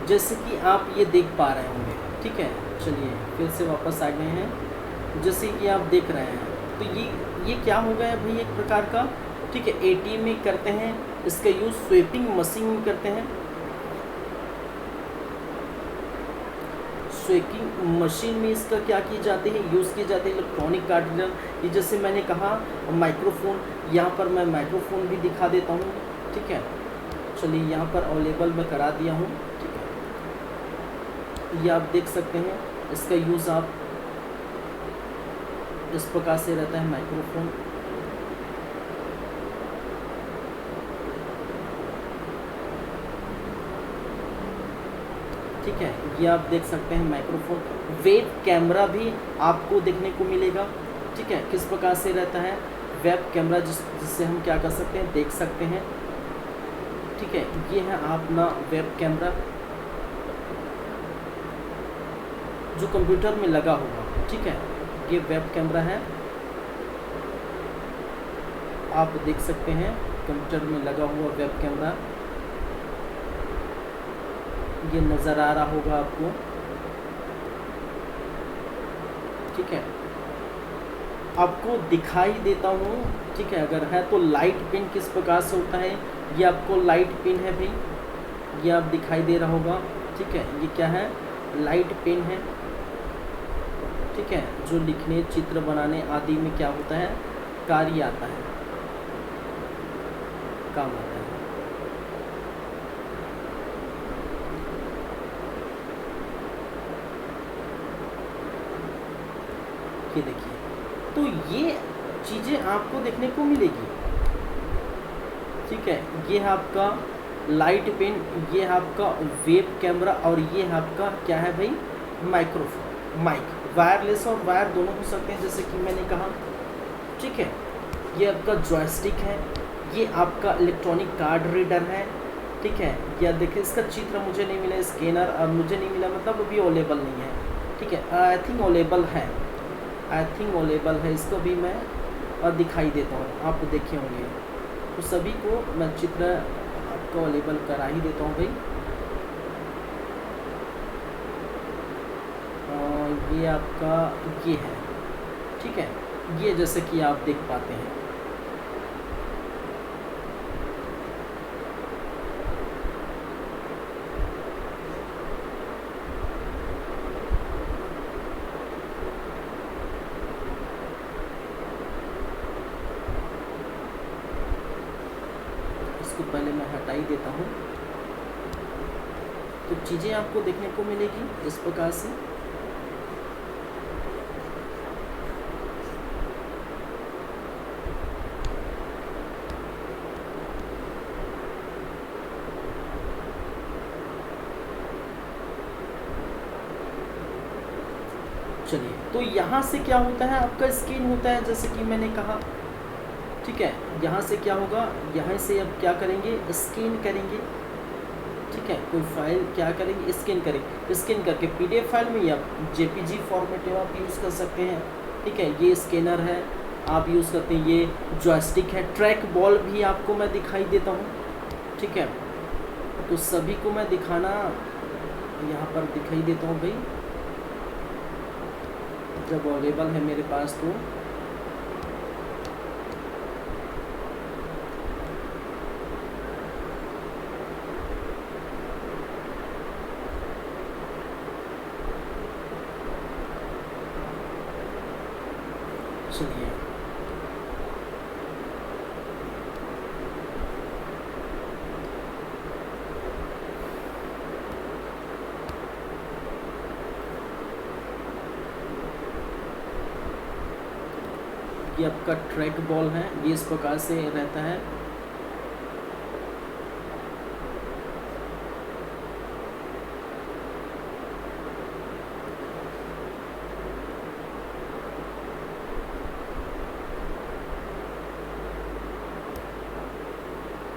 जैसे कि आप ये देख पा रहे होंगे, ठीक है। चलिए फिर से वापस आ गए हैं। जैसे कि आप देख रहे हैं तो ये क्या हो गया भाई, एक प्रकार का, ठीक है, एटीएम में करते हैं इसका यूज़, स्वेपिंग मशीन में करते हैं। स्वेपिंग मशीन में इसका क्या की जाती है, यूज़ की जाती है इलेक्ट्रॉनिक कार्ड रीडर। ये जैसे मैंने कहा माइक्रोफोन, यहाँ पर मैं माइक्रोफोन भी दिखा देता हूँ, ठीक है। चलिए यहाँ पर अवेलेबल मैं करा दिया हूँ, ठीक है। ये आप देख सकते हैं, इसका यूज़ आप इस प्रकार से रहता है माइक्रोफोन। ठीक है, ये आप देख सकते हैं माइक्रोफोन। वेब कैमरा भी आपको देखने को मिलेगा, ठीक है। किस प्रकार से रहता है वेब कैमरा, जिससे हम क्या कर सकते हैं, देख सकते हैं, ठीक है। ये है अपना वेब कैमरा जो कंप्यूटर में लगा होगा, ठीक है। ये वेब कैमरा है, आप देख सकते हैं कंप्यूटर में लगा हुआ वेब कैमरा, ये नज़र आ रहा होगा आपको, ठीक है। आपको दिखाई देता हूँ, ठीक है। अगर है तो लाइट पिन किस प्रकार से होता है, ये आपको लाइट पिन है भाई, ये आप दिखाई दे रहा होगा, ठीक है। ये क्या है, लाइट पेन है, ठीक है, जो लिखने, चित्र बनाने आदि में क्या होता है, कार्य आता है, काम आता है। ये देखिए, तो ये चीज़ें आपको देखने को मिलेगी, ठीक है। ये है आपका लाइट पेन, ये है आपका वेब कैमरा, और ये है आपका क्या है भाई, माइक्रोफोन, माइक। वायरलेस और वायर दोनों हो सकते हैं, जैसे कि मैंने कहा, ठीक है। ये आपका जॉयस्टिक है, ये आपका इलेक्ट्रॉनिक कार्ड रीडर है, ठीक है। या देखिए इसका चित्र मुझे नहीं मिला, स्कैनर मुझे नहीं मिला, मतलब अभी अवेलेबल नहीं है, ठीक है। आई थिंक अवेलेबल है, आई थिंक अवेलेबल है, इसको भी मैं दिखाई देता हूँ, आप देखे होंगे। तो सभी को मैं चित्र आपको अवेलेबल करा ही देता हूँ भाई। ये आपका ये है, ठीक है। ये जैसे कि आप देख पाते हैं, इसको पहले मैं हटा ही देता हूँ, तो चीज़ें आपको देखने को मिलेगी इस प्रकार से। चलिए, तो यहाँ से क्या होता है, आपका स्कैन होता है, जैसे कि मैंने कहा, ठीक है। यहाँ से क्या होगा, यहाँ से अब क्या करेंगे, स्कैन करेंगे, ठीक है। कोई फाइल क्या करेंगे, स्कैन करेंगे, स्कैन करके पीडीएफ फाइल में या जेपीजी फॉर्मेट में आप यूज़ कर सकते हैं, ठीक है। ये स्कैनर है, आप यूज़ करते हैं। ये जॉयस्टिक है, ट्रैक बॉल भी आपको मैं दिखाई देता हूँ, ठीक है। तो सभी को मैं दिखाना यहाँ पर दिखाई देता हूँ भाई, जब अवेलेबल है मेरे पास तो। चलिए, ये आपका ट्रैक बॉल है, ये इस प्रकार से रहता है,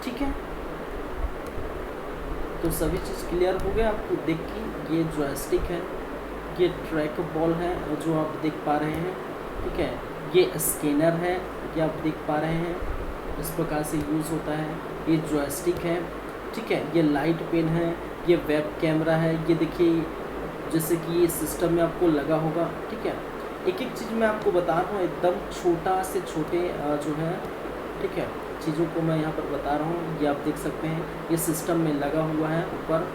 ठीक है। तो सभी चीज़ क्लियर हो गया आपको देख के। ये जॉयस्टिक है, ये ट्रैक बॉल है जो आप देख पा रहे हैं, ठीक है। ये स्कैनर है, ये आप देख पा रहे हैं, इस प्रकार से यूज़ होता है। ये जॉयस्टिक है, ठीक है, ये लाइट पेन है, ये वेब कैमरा है, ये देखिए जैसे कि ये सिस्टम में आपको लगा होगा। ठीक है, एक एक चीज़ मैं आपको बता रहा हूँ, एकदम छोटा से छोटे जो है, ठीक है, चीज़ों को मैं यहाँ पर बता रहा हूँ। ये आप देख सकते हैं, ये सिस्टम में लगा हुआ है, ऊपर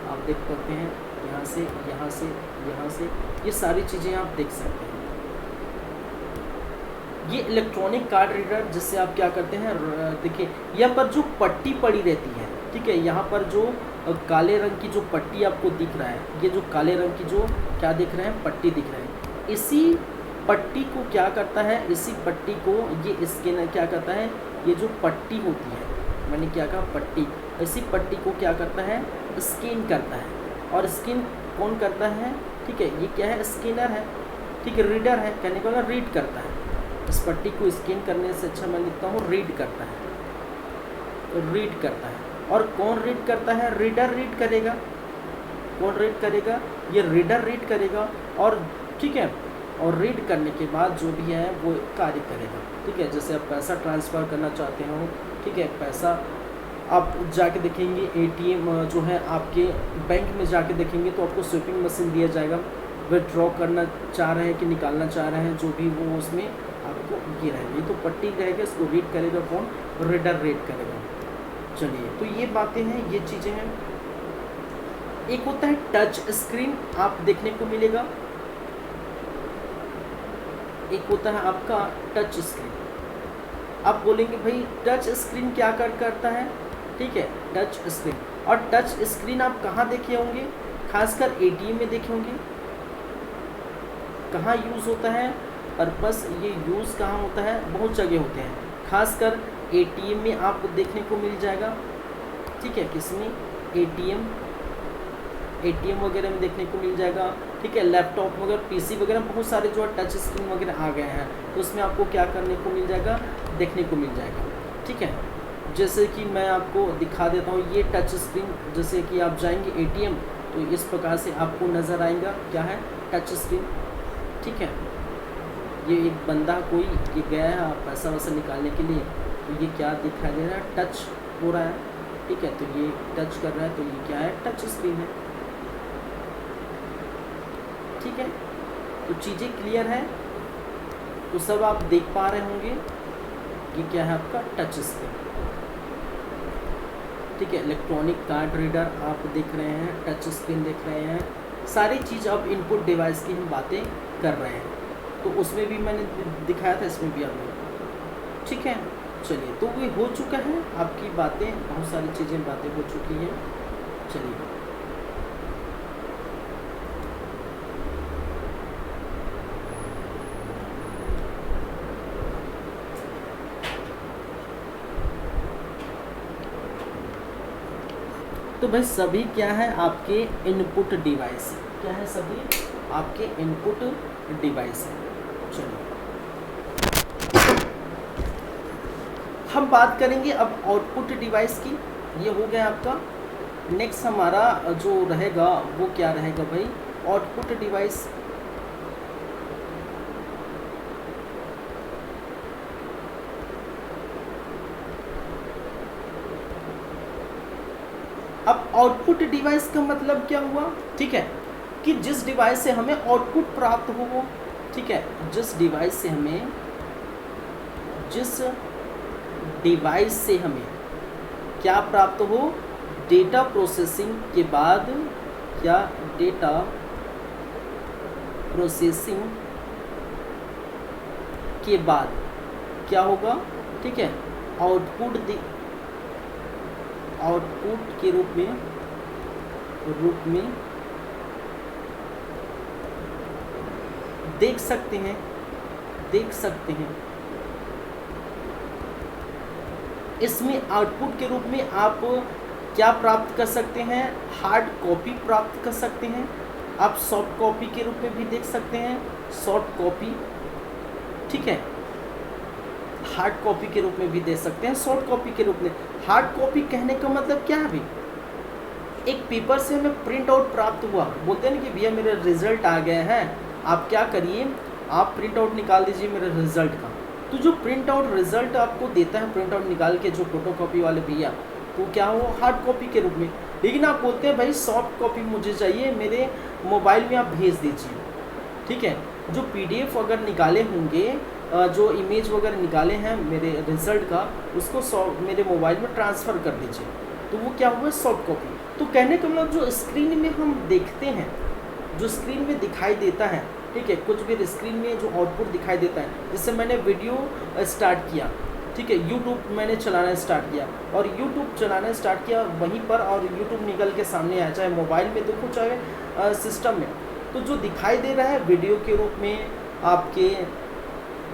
आप देख सकते हैं, यहाँ से यहाँ से यहाँ से, ये सारी चीज़ें आप देख सकते हैं। ये इलेक्ट्रॉनिक कार्ड रीडर, जिससे आप क्या करते हैं, देखिए यहाँ पर जो पट्टी पड़ी रहती है, ठीक है, यहाँ पर जो काले रंग की जो पट्टी आपको दिख रहा है, ये जो काले रंग की जो क्या दिख रहे हैं, पट्टी दिख रहे हैं, इसी पट्टी को क्या करता है, इसी पट्टी को ये स्कैनर क्या करता है, ये जो पट्टी होती है, मैंने क्या कहा, पट्टी, इसी पट्टी को क्या करता है, स्कैन करता है। और स्कैन कौन करता है, ठीक है, ये क्या है, स्कैनर है, ठीक है, रीडर है, कहने का मतलब रीड करता है। इस पट्टी को स्कैन करने से अच्छा मैं लिखता हूँ रीड करता है, तो रीड करता है। और कौन रीड करता है, रीडर रीड करेगा। कौन रीड करेगा, ये रीडर रीड करेगा। और ठीक है, और रीड करने के बाद जो भी है वो कार्य करेगा। ठीक है, जैसे आप पैसा ट्रांसफ़र करना चाहते हो, ठीक है, पैसा आप जाके देखेंगे, एटीएम जो है आपके बैंक में जाके देखेंगे तो आपको स्वीपिंग मशीन दिया जाएगा। विड्रॉ करना चाह रहे हैं कि निकालना चाह रहे हैं, जो भी वो उसमें आपको ये रहेगा, ये तो पट्टी रहेगा, इसको रीड करेगा कौन, रीडर रीड करेगा। चलिए, तो ये बातें हैं, ये चीज़ें हैं। एक होता है टच स्क्रीन, आप देखने को मिलेगा। एक होता है आपका टच स्क्रीन। आप बोलेंगे भाई टच स्क्रीन क्या करता है, ठीक है, टच स्क्रीन। और टच स्क्रीन आप कहाँ देखे होंगे, खासकर एटीएम में देखे होंगे। कहाँ यूज़ होता है, पर्पस, ये यूज़ कहाँ होता है, बहुत जगह होते हैं, खासकर एटीएम में आपको देखने को मिल जाएगा। ठीक है, किसमें, एटीएम वगैरह में देखने को मिल जाएगा। ठीक है, लैपटॉप वगैरह, पीसी वगैरह, बहुत सारे जो है टच स्क्रीन वगैरह आ गए हैं, तो उसमें आपको क्या करने को मिल जाएगा, देखने को मिल जाएगा। ठीक है, जैसे कि मैं आपको दिखा देता हूँ, ये टच स्क्रीन, जैसे कि आप जाएंगे एटीएम तो इस प्रकार से आपको नज़र आएगा, क्या है, टच स्क्रीन। ठीक है, ये एक बंदा कोई ये गया है पैसा वैसा निकालने के लिए, तो ये क्या दिखाई दे रहा है, टच हो रहा है। ठीक है, तो ये टच कर रहा है, तो ये क्या है, टच स्क्रीन है। ठीक है, तो चीज़ें क्लियर है, तो सब आप देख पा रहे होंगे, ये क्या है आपका टच स्क्रीन। ठीक है, इलेक्ट्रॉनिक कार्ड रीडर आप देख रहे हैं, टच स्क्रीन देख रहे हैं, सारी चीज़ अब इनपुट डिवाइस की हम बातें कर रहे हैं, तो उसमें भी मैंने दिखाया था, इसमें भी आपने। ठीक है, चलिए, तो ये हो चुका है आपकी बातें, बहुत सारी चीज़ें बातें हो चुकी हैं। चलिए, तो भाई सभी क्या है, आपके इनपुट डिवाइस है। क्या है, सभी आपके इनपुट डिवाइस है। चलिए, हम बात करेंगे अब आउटपुट डिवाइस की। ये हो गया आपका। नेक्स्ट हमारा जो रहेगा वो क्या रहेगा भाई, आउटपुट डिवाइस। अब आउटपुट डिवाइस का मतलब क्या हुआ, ठीक है, कि जिस डिवाइस से हमें आउटपुट प्राप्त हो वो, ठीक है, जिस डिवाइस से हमें क्या प्राप्त हो, डेटा प्रोसेसिंग के बाद, क्या डेटा प्रोसेसिंग के बाद क्या होगा, ठीक है, आउटपुट के रूप में देख सकते हैं। इसमें आउटपुट के रूप में आप क्या प्राप्त कर सकते हैं, हार्ड कॉपी प्राप्त कर सकते हैं। आप सॉफ्ट कॉपी के रूप में भी देख सकते हैं, सॉफ्ट कॉपी, ठीक है, हार्ड कॉपी के रूप में भी दे सकते हैं, सॉफ्ट कॉपी के रूप में। हार्ड कॉपी कहने का मतलब क्या है भाई, एक पेपर से हमें प्रिंट आउट प्राप्त हुआ, बोलते हैं ना कि भैया मेरा रिजल्ट आ गया है, आप क्या करिए, आप प्रिंट आउट निकाल दीजिए मेरे रिजल्ट का। तो जो प्रिंट आउट रिजल्ट आपको देता है, प्रिंट आउट निकाल के जो फोटोकॉपी वाले भैया, तो क्या हो, हार्ड कॉपी के रूप में। लेकिन आप बोलते हैं भाई सॉफ्ट कॉपी मुझे चाहिए, मेरे मोबाइल में आप भेज दीजिए, ठीक है। जो PDF अगर निकाले होंगे, जो इमेज वगैरह निकाले हैं मेरे रिजल्ट का, उसको मेरे मोबाइल में ट्रांसफ़र कर दीजिए, तो वो क्या हुआ, सॉफ्ट कॉपी। तो कहने का मतलब जो स्क्रीन में हम देखते हैं, जो स्क्रीन में दिखाई देता है, ठीक है, कुछ भी स्क्रीन में जो आउटपुट दिखाई देता है, जैसे मैंने वीडियो स्टार्ट किया, ठीक है, यूट्यूब मैंने चलाना स्टार्ट किया और यूट्यूब चलाना स्टार्ट किया वहीं पर, और यूट्यूब निकल के सामने आया, चाहे मोबाइल में देखो चाहे सिस्टम में, तो जो दिखाई दे रहा है वीडियो के रूप में आपके,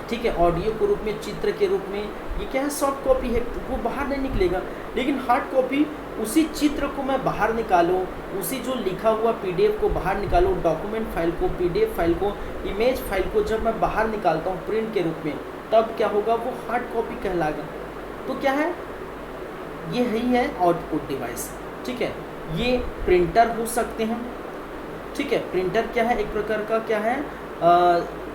ठीक है, ऑडियो के रूप में, चित्र के रूप में, ये क्या है, सॉफ्ट कॉपी है, तो वो बाहर नहीं निकलेगा। लेकिन हार्ड कॉपी, उसी चित्र को मैं बाहर निकालूँ, उसी जो लिखा हुआ PDF को बाहर निकालूँ, डॉक्यूमेंट फाइल को, PDF फाइल को, इमेज फाइल को जब मैं बाहर निकालता हूँ प्रिंट के रूप में, तब क्या होगा, वो हार्ड कॉपी कहलाएगा। तो क्या है, ये ही है आउटपुट डिवाइस, ठीक है। ये प्रिंटर हो सकते हैं, ठीक है, प्रिंटर क्या है, एक प्रकार का क्या है,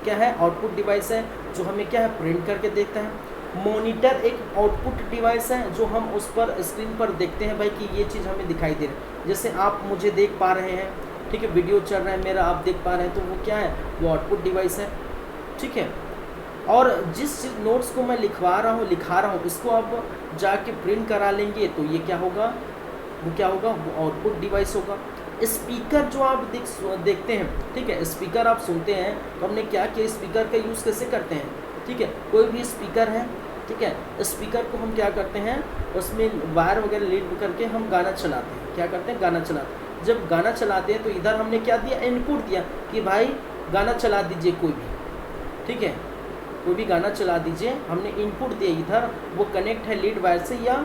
क्या है, आउटपुट डिवाइस है जो हमें क्या है, प्रिंट करके देखता है। मॉनिटर एक आउटपुट डिवाइस है जो हम उस पर स्क्रीन पर देखते हैं भाई कि ये चीज़ हमें दिखाई दे रही है, जैसे आप मुझे देख पा रहे हैं, ठीक है, वीडियो चल रहा है मेरा, आप देख पा रहे हैं, तो वो क्या है, वो आउटपुट डिवाइस है, ठीक है। और जिस नोट्स को मैं लिखा रहा हूँ, इसको आप जाके प्रिंट करा लेंगे, तो ये क्या होगा, वो क्या होगा, वो आउटपुट डिवाइस होगा। स्पीकर जो आप देखते हैं, ठीक है, स्पीकर आप सुनते हैं, तो हमने क्या किया, स्पीकर का यूज़ कैसे करते हैं, ठीक है, कोई भी स्पीकर है, ठीक है, स्पीकर को हम क्या करते हैं, उसमें वायर वगैरह लीड करके हम गाना चलाते हैं, क्या करते हैं, गाना चलाते हैं। जब गाना चलाते हैं तो इधर हमने क्या दिया, इनपुट दिया कि भाई गाना चला दीजिए कोई भी, ठीक है, कोई भी गाना चला दीजिए, हमने इनपुट दिया इधर, वो कनेक्ट है लीड वायर से या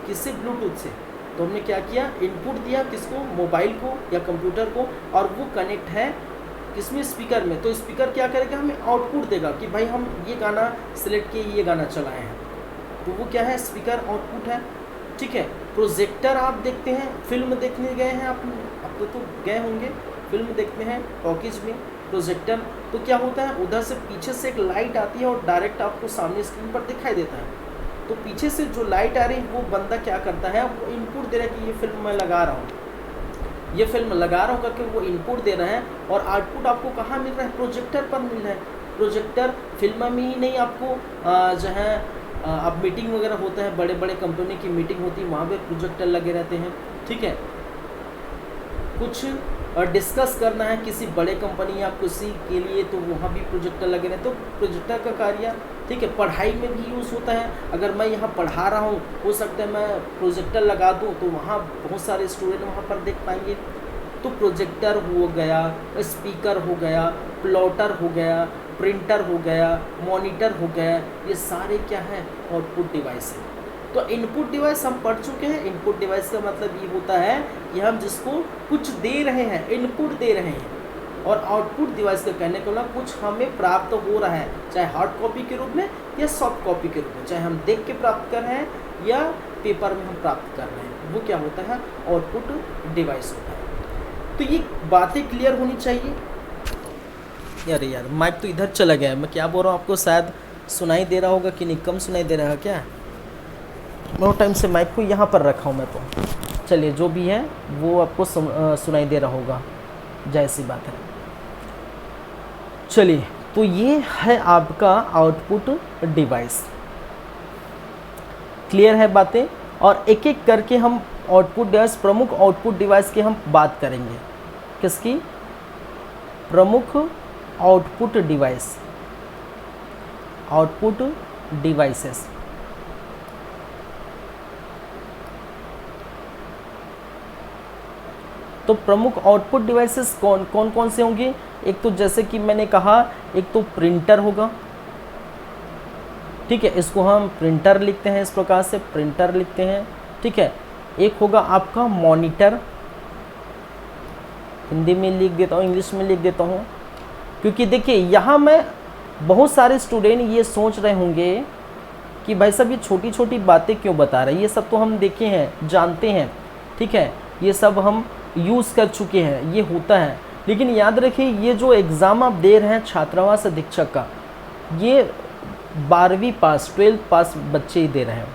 किसी ब्लूटूथ से, तो हमने क्या किया, इनपुट दिया किसको, मोबाइल को या कंप्यूटर को, और वो कनेक्ट है किसमें, स्पीकर में। तो स्पीकर क्या करेगा, हमें आउटपुट देगा कि भाई हम ये गाना सिलेक्ट किए, ये गाना चलाए हैं, तो वो क्या है, स्पीकर आउटपुट है, ठीक है। प्रोजेक्टर आप देखते हैं, फिल्म देखने गए हैं आप तो गए होंगे, फिल्म देखते हैं टॉकीज में, प्रोजेक्टर, तो क्या होता है, उधर से पीछे से एक लाइट आती है और डायरेक्ट आपको सामने स्क्रीन पर दिखाई देता है। तो पीछे से जो लाइट आ रही है, वो बंदा क्या करता है, वो इनपुट दे रहा है कि ये फिल्म मैं लगा रहा हूँ, ये फिल्म लगा रहा हूँ करके वो इनपुट दे रहा है, और आउटपुट आपको कहाँ मिल रहा है, प्रोजेक्टर पर मिल रहा है। प्रोजेक्टर फिल्म में ही नहीं, आपको जहाँ अब मीटिंग वगैरह होता है, बड़े बड़े कंपनी की मीटिंग होती है, वहाँ पे प्रोजेक्टर लगे रहते हैं, ठीक है। कुछ डिस्कस करना है किसी बड़े कंपनी या किसी के लिए, तो वहाँ भी प्रोजेक्टर लगे रहते, तो प्रोजेक्टर का कार्य, ठीक है, पढ़ाई में भी यूज़ होता है। अगर मैं यहाँ पढ़ा रहा हूँ, हो सकता है मैं प्रोजेक्टर लगा दूँ तो वहाँ बहुत सारे स्टूडेंट वहाँ पर देख पाएंगे। तो प्रोजेक्टर हो गया, स्पीकर हो गया, प्लॉटर हो गया, प्रिंटर हो गया, मॉनिटर हो गया, ये सारे क्या है, आउटपुट डिवाइस है। तो इनपुट डिवाइस हम पढ़ चुके हैं। इनपुट डिवाइस का मतलब ये होता है कि हम जिसको कुछ दे रहे हैं, इनपुट दे रहे हैं, और आउटपुट डिवाइस का कहने का मतलब कुछ हमें प्राप्त हो रहा है, चाहे हार्ड कॉपी के रूप में या सॉफ्ट कॉपी के रूप में, चाहे हम देख के प्राप्त कर रहे हैं या पेपर में हम प्राप्त कर रहे हैं, वो क्या होता है, आउटपुट डिवाइस होता है। तो ये बातें क्लियर होनी चाहिए। यार माइक तो इधर चला गया है, मैं क्या बोल रहा हूँ, आपको शायद सुनाई दे रहा होगा कि नहीं, कम सुनाई दे रहा है क्या। बहुत टाइम से माइक को यहाँ पर रखा हूँ मैं, तो चलिए जो भी है वो आपको सुनाई दे रहा होगा, जैसी बात है। चलिए, तो ये है आपका आउटपुट डिवाइस। क्लियर है बातें, और एक एक करके हम आउटपुट डिवाइस, प्रमुख आउटपुट डिवाइस की हम बात करेंगे। किसकी, प्रमुख आउटपुट डिवाइस, आउटपुट डिवाइसेस। तो प्रमुख आउटपुट डिवाइसेस कौन कौन से होंगे, एक तो जैसे कि मैंने कहा, एक तो प्रिंटर होगा, ठीक है, इसको हम प्रिंटर लिखते हैं, इस प्रकार से प्रिंटर लिखते हैं, ठीक है। एक होगा आपका मॉनिटर, हिंदी में लिख देता हूँ, इंग्लिश में लिख देता हूँ, क्योंकि देखिए यहाँ मैं, बहुत सारे स्टूडेंट ये सोच रहे होंगे कि भाई साहब ये छोटी छोटी बातें क्यों बता रहे हैं, ये सब तो हम देखे हैं, जानते हैं, ठीक है, ये सब हम यूज़ कर चुके हैं, ये होता है। लेकिन याद रखिए, ये जो एग्ज़ाम आप दे रहे हैं छात्रावास अधीक्षक का, ये 12वीं पास 12th पास बच्चे ही दे रहे हैं,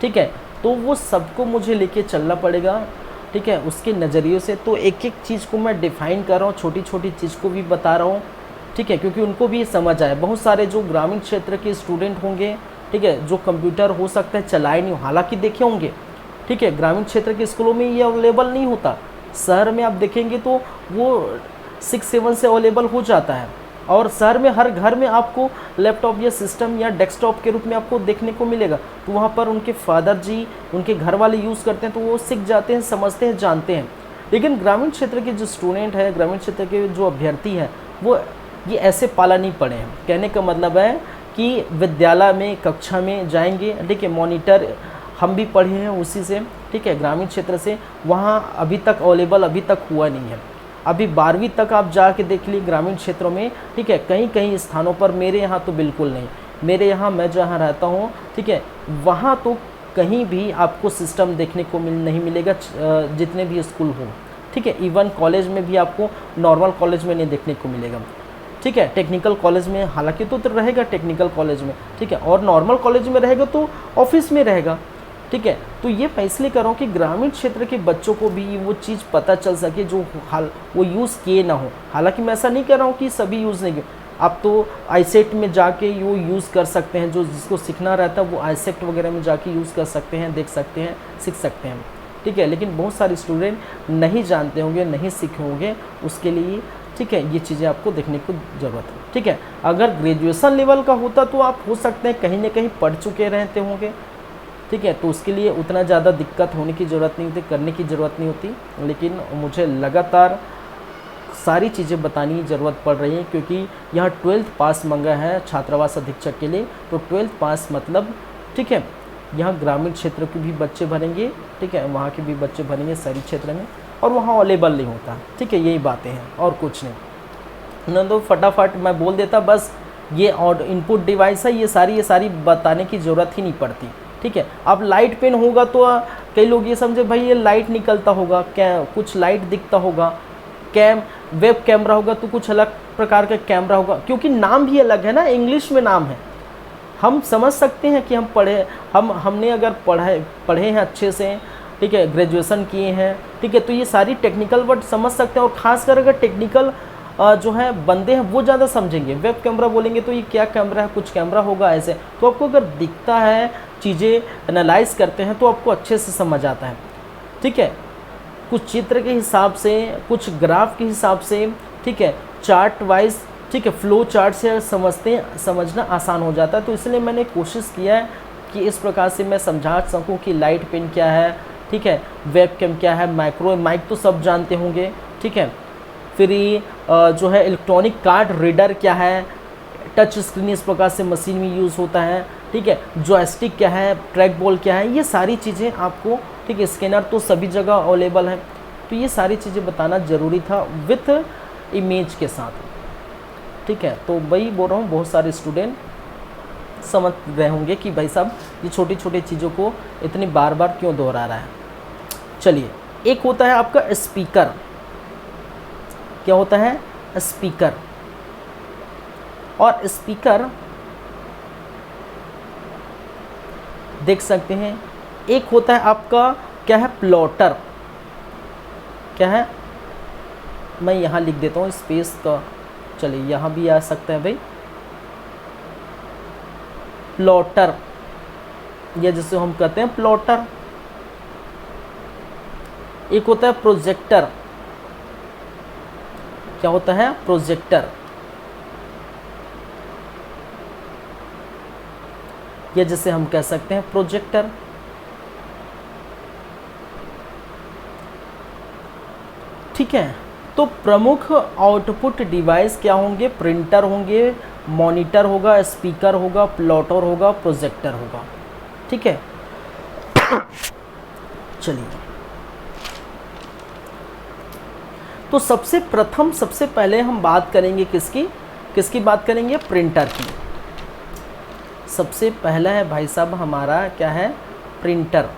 ठीक है। तो वो सबको मुझे लेके चलना पड़ेगा, ठीक है, उसके नज़रिए से। तो एक एक चीज़ को मैं डिफ़ाइन कर रहा हूँ, छोटी छोटी चीज़ को भी बता रहा हूँ, ठीक है, क्योंकि उनको भी समझ आए। बहुत सारे जो ग्रामीण क्षेत्र के स्टूडेंट होंगे, ठीक है, जो कंप्यूटर हो सकता है चलाए नहीं, हालांकि देखे होंगे, ठीक है, ग्रामीण क्षेत्र के स्कूलों में ये अवेलेबल नहीं होता। शहर में आप देखेंगे तो वो 6-7 से अवेलेबल हो जाता है, और शहर में हर घर में आपको लैपटॉप या सिस्टम या डेस्कटॉप के रूप में आपको देखने को मिलेगा। तो वहाँ पर उनके फादर जी, उनके घर वाले यूज़ करते हैं, तो वो सीख जाते हैं, समझते हैं, जानते हैं। लेकिन ग्रामीण क्षेत्र के जो स्टूडेंट है, ग्रामीण क्षेत्र के जो अभ्यर्थी हैं, वो ये ऐसे पाला नहीं पड़े हैं। कहने का मतलब है कि विद्यालय में, कक्षा में जाएंगे, ठीक है, मॉनिटर हम भी पढ़े हैं उसी से, ठीक है, ग्रामीण क्षेत्र से। वहाँ अभी तक अवेलेबल अभी तक हुआ नहीं है। अभी 12वीं तक आप जाके देख ली ग्रामीण क्षेत्रों में, ठीक है, कहीं कहीं स्थानों पर, मेरे यहाँ तो बिल्कुल नहीं। मेरे यहाँ, मैं जहाँ रहता हूँ, ठीक है, वहाँ तो कहीं भी आपको सिस्टम देखने को नहीं मिलेगा, जितने भी स्कूल हो, ठीक है। इवन कॉलेज में भी आपको, नॉर्मल कॉलेज में नहीं देखने को मिलेगा, ठीक है। टेक्निकल कॉलेज में हालांकि तो रहेगा टेक्निकल कॉलेज में, ठीक है, और नॉर्मल कॉलेज में रहेगा तो ऑफिस में रहेगा, ठीक है। तो ये फैसले कर रहा हूँ कि ग्रामीण क्षेत्र के बच्चों को भी वो चीज़ पता चल सके जो वो यूज़ किए ना हो। हालांकि मैं ऐसा नहीं कह रहा हूँ कि सभी यूज़ नहीं किए, आप तो आईसेट में जाके वो यूज़ कर सकते हैं, जो जिसको सीखना रहता है वो आईसेट वगैरह में जाके यूज़ कर सकते हैं, देख सकते हैं, सीख सकते हैं, ठीक है। लेकिन बहुत सारे स्टूडेंट नहीं जानते होंगे, नहीं सीखे होंगे, उसके लिए, ठीक है, ये चीज़ें आपको देखने को ज़रूरत है, ठीक है। अगर ग्रेजुएशन लेवल का होता तो आप हो सकते हैं कहीं ना कहीं पढ़ चुके रहते होंगे, ठीक है, तो उसके लिए उतना ज़्यादा दिक्कत होने की ज़रूरत नहीं होती, करने की ज़रूरत नहीं होती। लेकिन मुझे लगातार सारी चीज़ें बताने की ज़रूरत पड़ रही है, क्योंकि यहाँ 12th पास मांगा है छात्रावास अधीक्षक के लिए। तो 12th पास मतलब, ठीक है, यहाँ ग्रामीण क्षेत्र के भी बच्चे भरेंगे, ठीक है, वहाँ के भी बच्चे भरेंगे शहरी क्षेत्र में, और वहाँ अवेलेबल नहीं होता, ठीक है। यही बातें हैं और कुछ नहीं ना। तो फटाफट मैं बोल देता, बस ये और इनपुट डिवाइस है, ये सारी बताने की ज़रूरत ही नहीं पड़ती, ठीक है। अब लाइट पेन होगा तो कई लोग ये समझे भाई ये लाइट निकलता होगा, क्या कुछ लाइट दिखता होगा, वेब कैमरा होगा तो कुछ अलग प्रकार का कैमरा होगा, क्योंकि नाम भी अलग है ना, इंग्लिश में नाम है। हम समझ सकते हैं कि हमने अगर पढ़े हैं अच्छे से, ठीक है, ग्रेजुएशन किए हैं, ठीक है, तो ये सारी टेक्निकल वर्ड समझ सकते हैं। और ख़ासकर अगर टेक्निकल जो है बंदे हैं वो ज़्यादा समझेंगे। वेब कैमरा बोलेंगे तो ये क्या कैमरा है, कुछ कैमरा होगा ऐसे, तो आपको अगर दिखता है, चीज़ें एनालाइज करते हैं तो आपको अच्छे से समझ आता है, ठीक है। कुछ चित्र के हिसाब से, कुछ ग्राफ के हिसाब से, ठीक है, चार्ट वाइज, ठीक है, फ्लो चार्ट से समझना आसान हो जाता है। तो इसलिए मैंने कोशिश किया है कि इस प्रकार से मैं समझा सकूं कि लाइट पेन क्या है, ठीक है, वेब कैम क्या है, माइक तो सब जानते होंगे, ठीक है। फिर जो है इलेक्ट्रॉनिक कार्ड रीडर क्या है, टच स्क्रीन इस प्रकार से मशीन में यूज़ होता है, ठीक है, जॉयस्टिक क्या है, ट्रैक बॉल क्या है, ये सारी चीज़ें आपको, ठीक है, स्कैनर तो सभी जगह अवेलेबल है। तो ये सारी चीज़ें बताना ज़रूरी था विथ इमेज के साथ, ठीक है। तो वही बोल रहा हूँ, बहुत सारे स्टूडेंट समझ रहे होंगे कि भाई साहब ये छोटी छोटी चीज़ों को इतनी बार बार क्यों दोहरा रहा है। चलिए, एक होता है आपका स्पीकर। क्या होता है? स्पीकर। और स्पीकर देख सकते हैं। एक होता है आपका क्या है, प्लॉटर। क्या है, मैं यहाँ लिख देता हूँ स्पेस का, चलिए यहाँ भी आ सकता है भाई, प्लॉटर, या जिसे हम कहते हैं प्लॉटर। एक होता है प्रोजेक्टर। क्या होता है? प्रोजेक्टर, या जिसे हम कह सकते हैं प्रोजेक्टर। ठीक है, तो प्रमुख आउटपुट डिवाइस क्या होंगे? प्रिंटर होंगे, मॉनिटर होगा, स्पीकर होगा, प्लॉटर होगा, प्रोजेक्टर होगा। ठीक है, चलिए, तो सबसे पहले हम बात करेंगे किसकी बात करेंगे? प्रिंटर की। सबसे पहला है भाई साहब हमारा क्या है? प्रिंटर।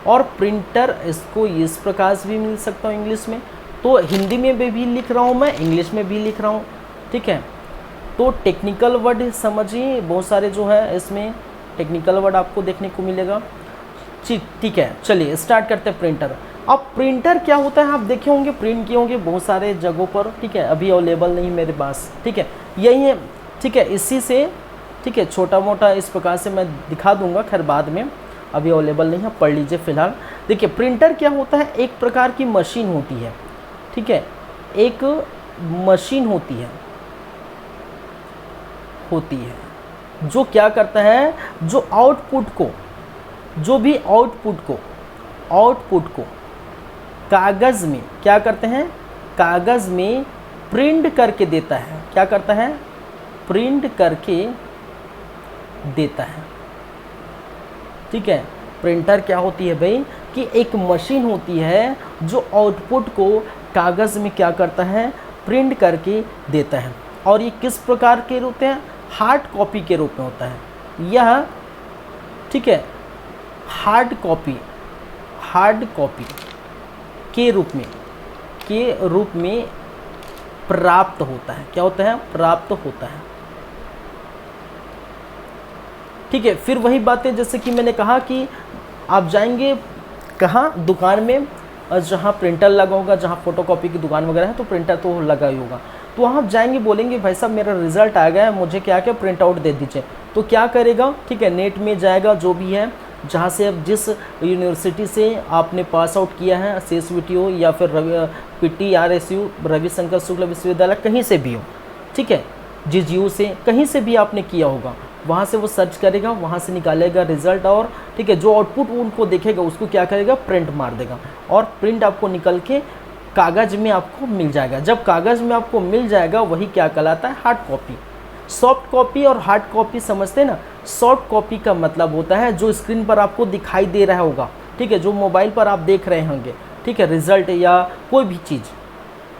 और प्रिंटर इसको इस प्रकार से भी मिल सकता हूँ इंग्लिश में, तो हिंदी में भी लिख रहा हूँ मैं, इंग्लिश में भी लिख रहा हूँ। ठीक है, तो टेक्निकल वर्ड समझिए, बहुत सारे जो है इसमें टेक्निकल वर्ड आपको देखने को मिलेगा। ठीक है, चलिए स्टार्ट करते हैं प्रिंटर। अब प्रिंटर क्या होता है, आप देखे होंगे, प्रिंट किए होंगे बहुत सारे जगहों पर, ठीक है, अभी अवेलेबल नहीं मेरे पास, ठीक है, यही है, ठीक है, इसी से, ठीक है, छोटा मोटा इस प्रकार से मैं दिखा दूंगा, खैर बाद में, अभी अवेलेबल नहीं है, पढ़ लीजिए फिलहाल। देखिए प्रिंटर क्या होता है, एक प्रकार की मशीन होती है, ठीक है, एक मशीन होती है जो क्या करता है, जो आउटपुट को, जो भी आउटपुट को कागज़ में क्या करते हैं, कागज़ में प्रिंट करके देता है। क्या करता है, प्रिंट करके देता है, ठीक है। प्रिंटर क्या होती है भाई, कि एक मशीन होती है जो आउटपुट को कागज़ में क्या करता है, प्रिंट करके देता है। और ये किस प्रकार के होते हैं, हार्ड कॉपी के रूप में होता है यह, ठीक है, हार्ड कॉपी के रूप में प्राप्त होता है। क्या होता है, प्राप्त होता है, ठीक है। फिर वही बातें जैसे कि मैंने कहा कि आप जाएंगे कहाँ, दुकान में, और जहाँ प्रिंटर लगा होगा, जहाँ फोटोकॉपी की दुकान वगैरह है तो प्रिंटर तो लगा ही होगा, तो वहाँ आप जाएंगे, बोलेंगे भाई साहब मेरा रिज़ल्ट आ गया है, मुझे क्या क्या प्रिंट आउट दे दीजिए। तो क्या करेगा, ठीक है, नेट में जाएगा, जो भी है, जहाँ से अब जिस यूनिवर्सिटी से आपने पास आउट किया है, CSVTO या फिर PTRSU रविशंकर शुक्ल विश्वविद्यालय, कहीं से भी हो, ठीक है, GGU से, कहीं से भी आपने किया होगा, वहाँ से वो सर्च करेगा, वहाँ से निकालेगा रिज़ल्ट, और ठीक है, जो आउटपुट उनको देखेगा उसको क्या करेगा, प्रिंट मार देगा, और प्रिंट आपको निकल के कागज़ में आपको मिल जाएगा। जब कागज़ में आपको मिल जाएगा वही क्या कहलाता है, हार्ड कॉपी। सॉफ्ट कॉपी और हार्ड कॉपी समझते हैं ना। सॉफ्ट कॉपी का मतलब होता है जो स्क्रीन पर आपको दिखाई दे रहा होगा, ठीक है, जो मोबाइल पर आप देख रहे होंगे, ठीक है, रिज़ल्ट या कोई भी चीज़,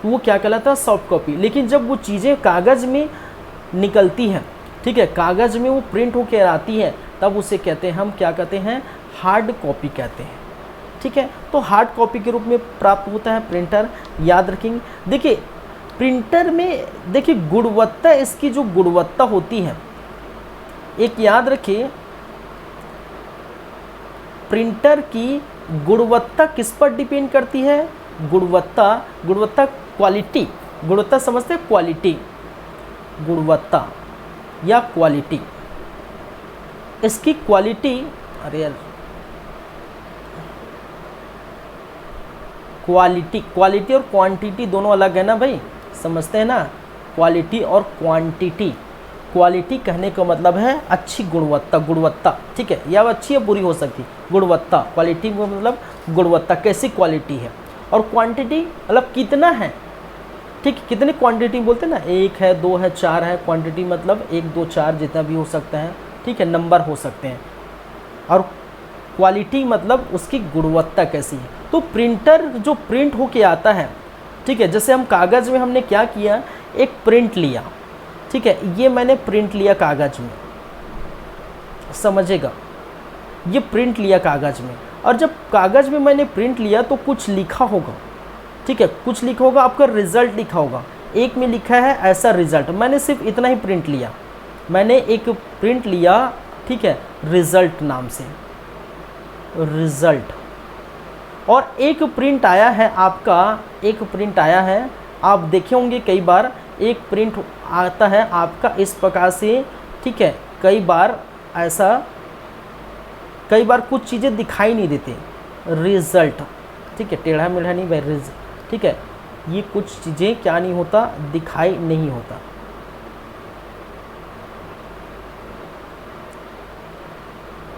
वो क्या कहलाता है, सॉफ्ट कॉपी। लेकिन जब वो चीज़ें कागज़ में निकलती हैं, ठीक है, कागज़ में वो प्रिंट होकर आती है, तब उसे कहते हैं, हम क्या कहते हैं, हार्ड कॉपी कहते हैं, ठीक है। तो हार्ड कॉपी के रूप में प्राप्त होता है प्रिंटर, याद रखेंगे। देखिए प्रिंटर में, देखिए गुणवत्ता, इसकी जो गुणवत्ता होती है, एक याद रखिए, प्रिंटर की गुणवत्ता किस पर डिपेंड करती है, गुणवत्ता क्वालिटी, गुणवत्ता समझते हैं, क्वालिटी, गुणवत्ता या क्वालिटी, इसकी क्वालिटी, अरे यार, क्वालिटी और क्वांटिटी दोनों अलग है ना भाई, समझते हैं ना, क्वालिटी और क्वांटिटी। क्वालिटी कहने का मतलब है अच्छी गुणवत्ता, ठीक है, या अच्छी या बुरी हो सकती, गुणवत्ता, क्वालिटी का मतलब गुणवत्ता, कैसी क्वालिटी है, और क्वांटिटी मतलब कितना है, ठीक, कितने क्वांटिटी बोलते हैं ना, 1 है, 2 है, 4 है, क्वांटिटी मतलब 1 2 4 जितना भी हो सकता है, ठीक है, नंबर हो सकते हैं, और क्वालिटी मतलब उसकी गुणवत्ता कैसी है। तो प्रिंटर जो प्रिंट होके आता है, ठीक है, जैसे हम कागज़ में हमने क्या किया, एक प्रिंट लिया, ठीक है, ये मैंने प्रिंट लिया कागज़ में, समझेगा, ये प्रिंट लिया कागज़ में, और जब कागज़ में मैंने प्रिंट लिया तो कुछ लिखा होगा, ठीक है, कुछ लिखा होगा, आपका रिज़ल्ट लिखा होगा, एक में लिखा है ऐसा रिज़ल्ट, मैंने सिर्फ इतना ही प्रिंट लिया, मैंने एक प्रिंट लिया, ठीक है, रिज़ल्ट नाम से, रिज़ल्ट, और एक प्रिंट आया है आपका, एक प्रिंट आया है, आप देखे होंगे कई बार एक प्रिंट आता है आपका इस प्रकार से, ठीक है, कई बार ऐसा, कई बार कुछ चीज़ें दिखाई नहीं देती, रिज़ल्ट, ठीक है, टेढ़ा मेढ़ा नहीं भाई, ठीक है, ये कुछ चीज़ें क्या नहीं होता, दिखाई नहीं होता,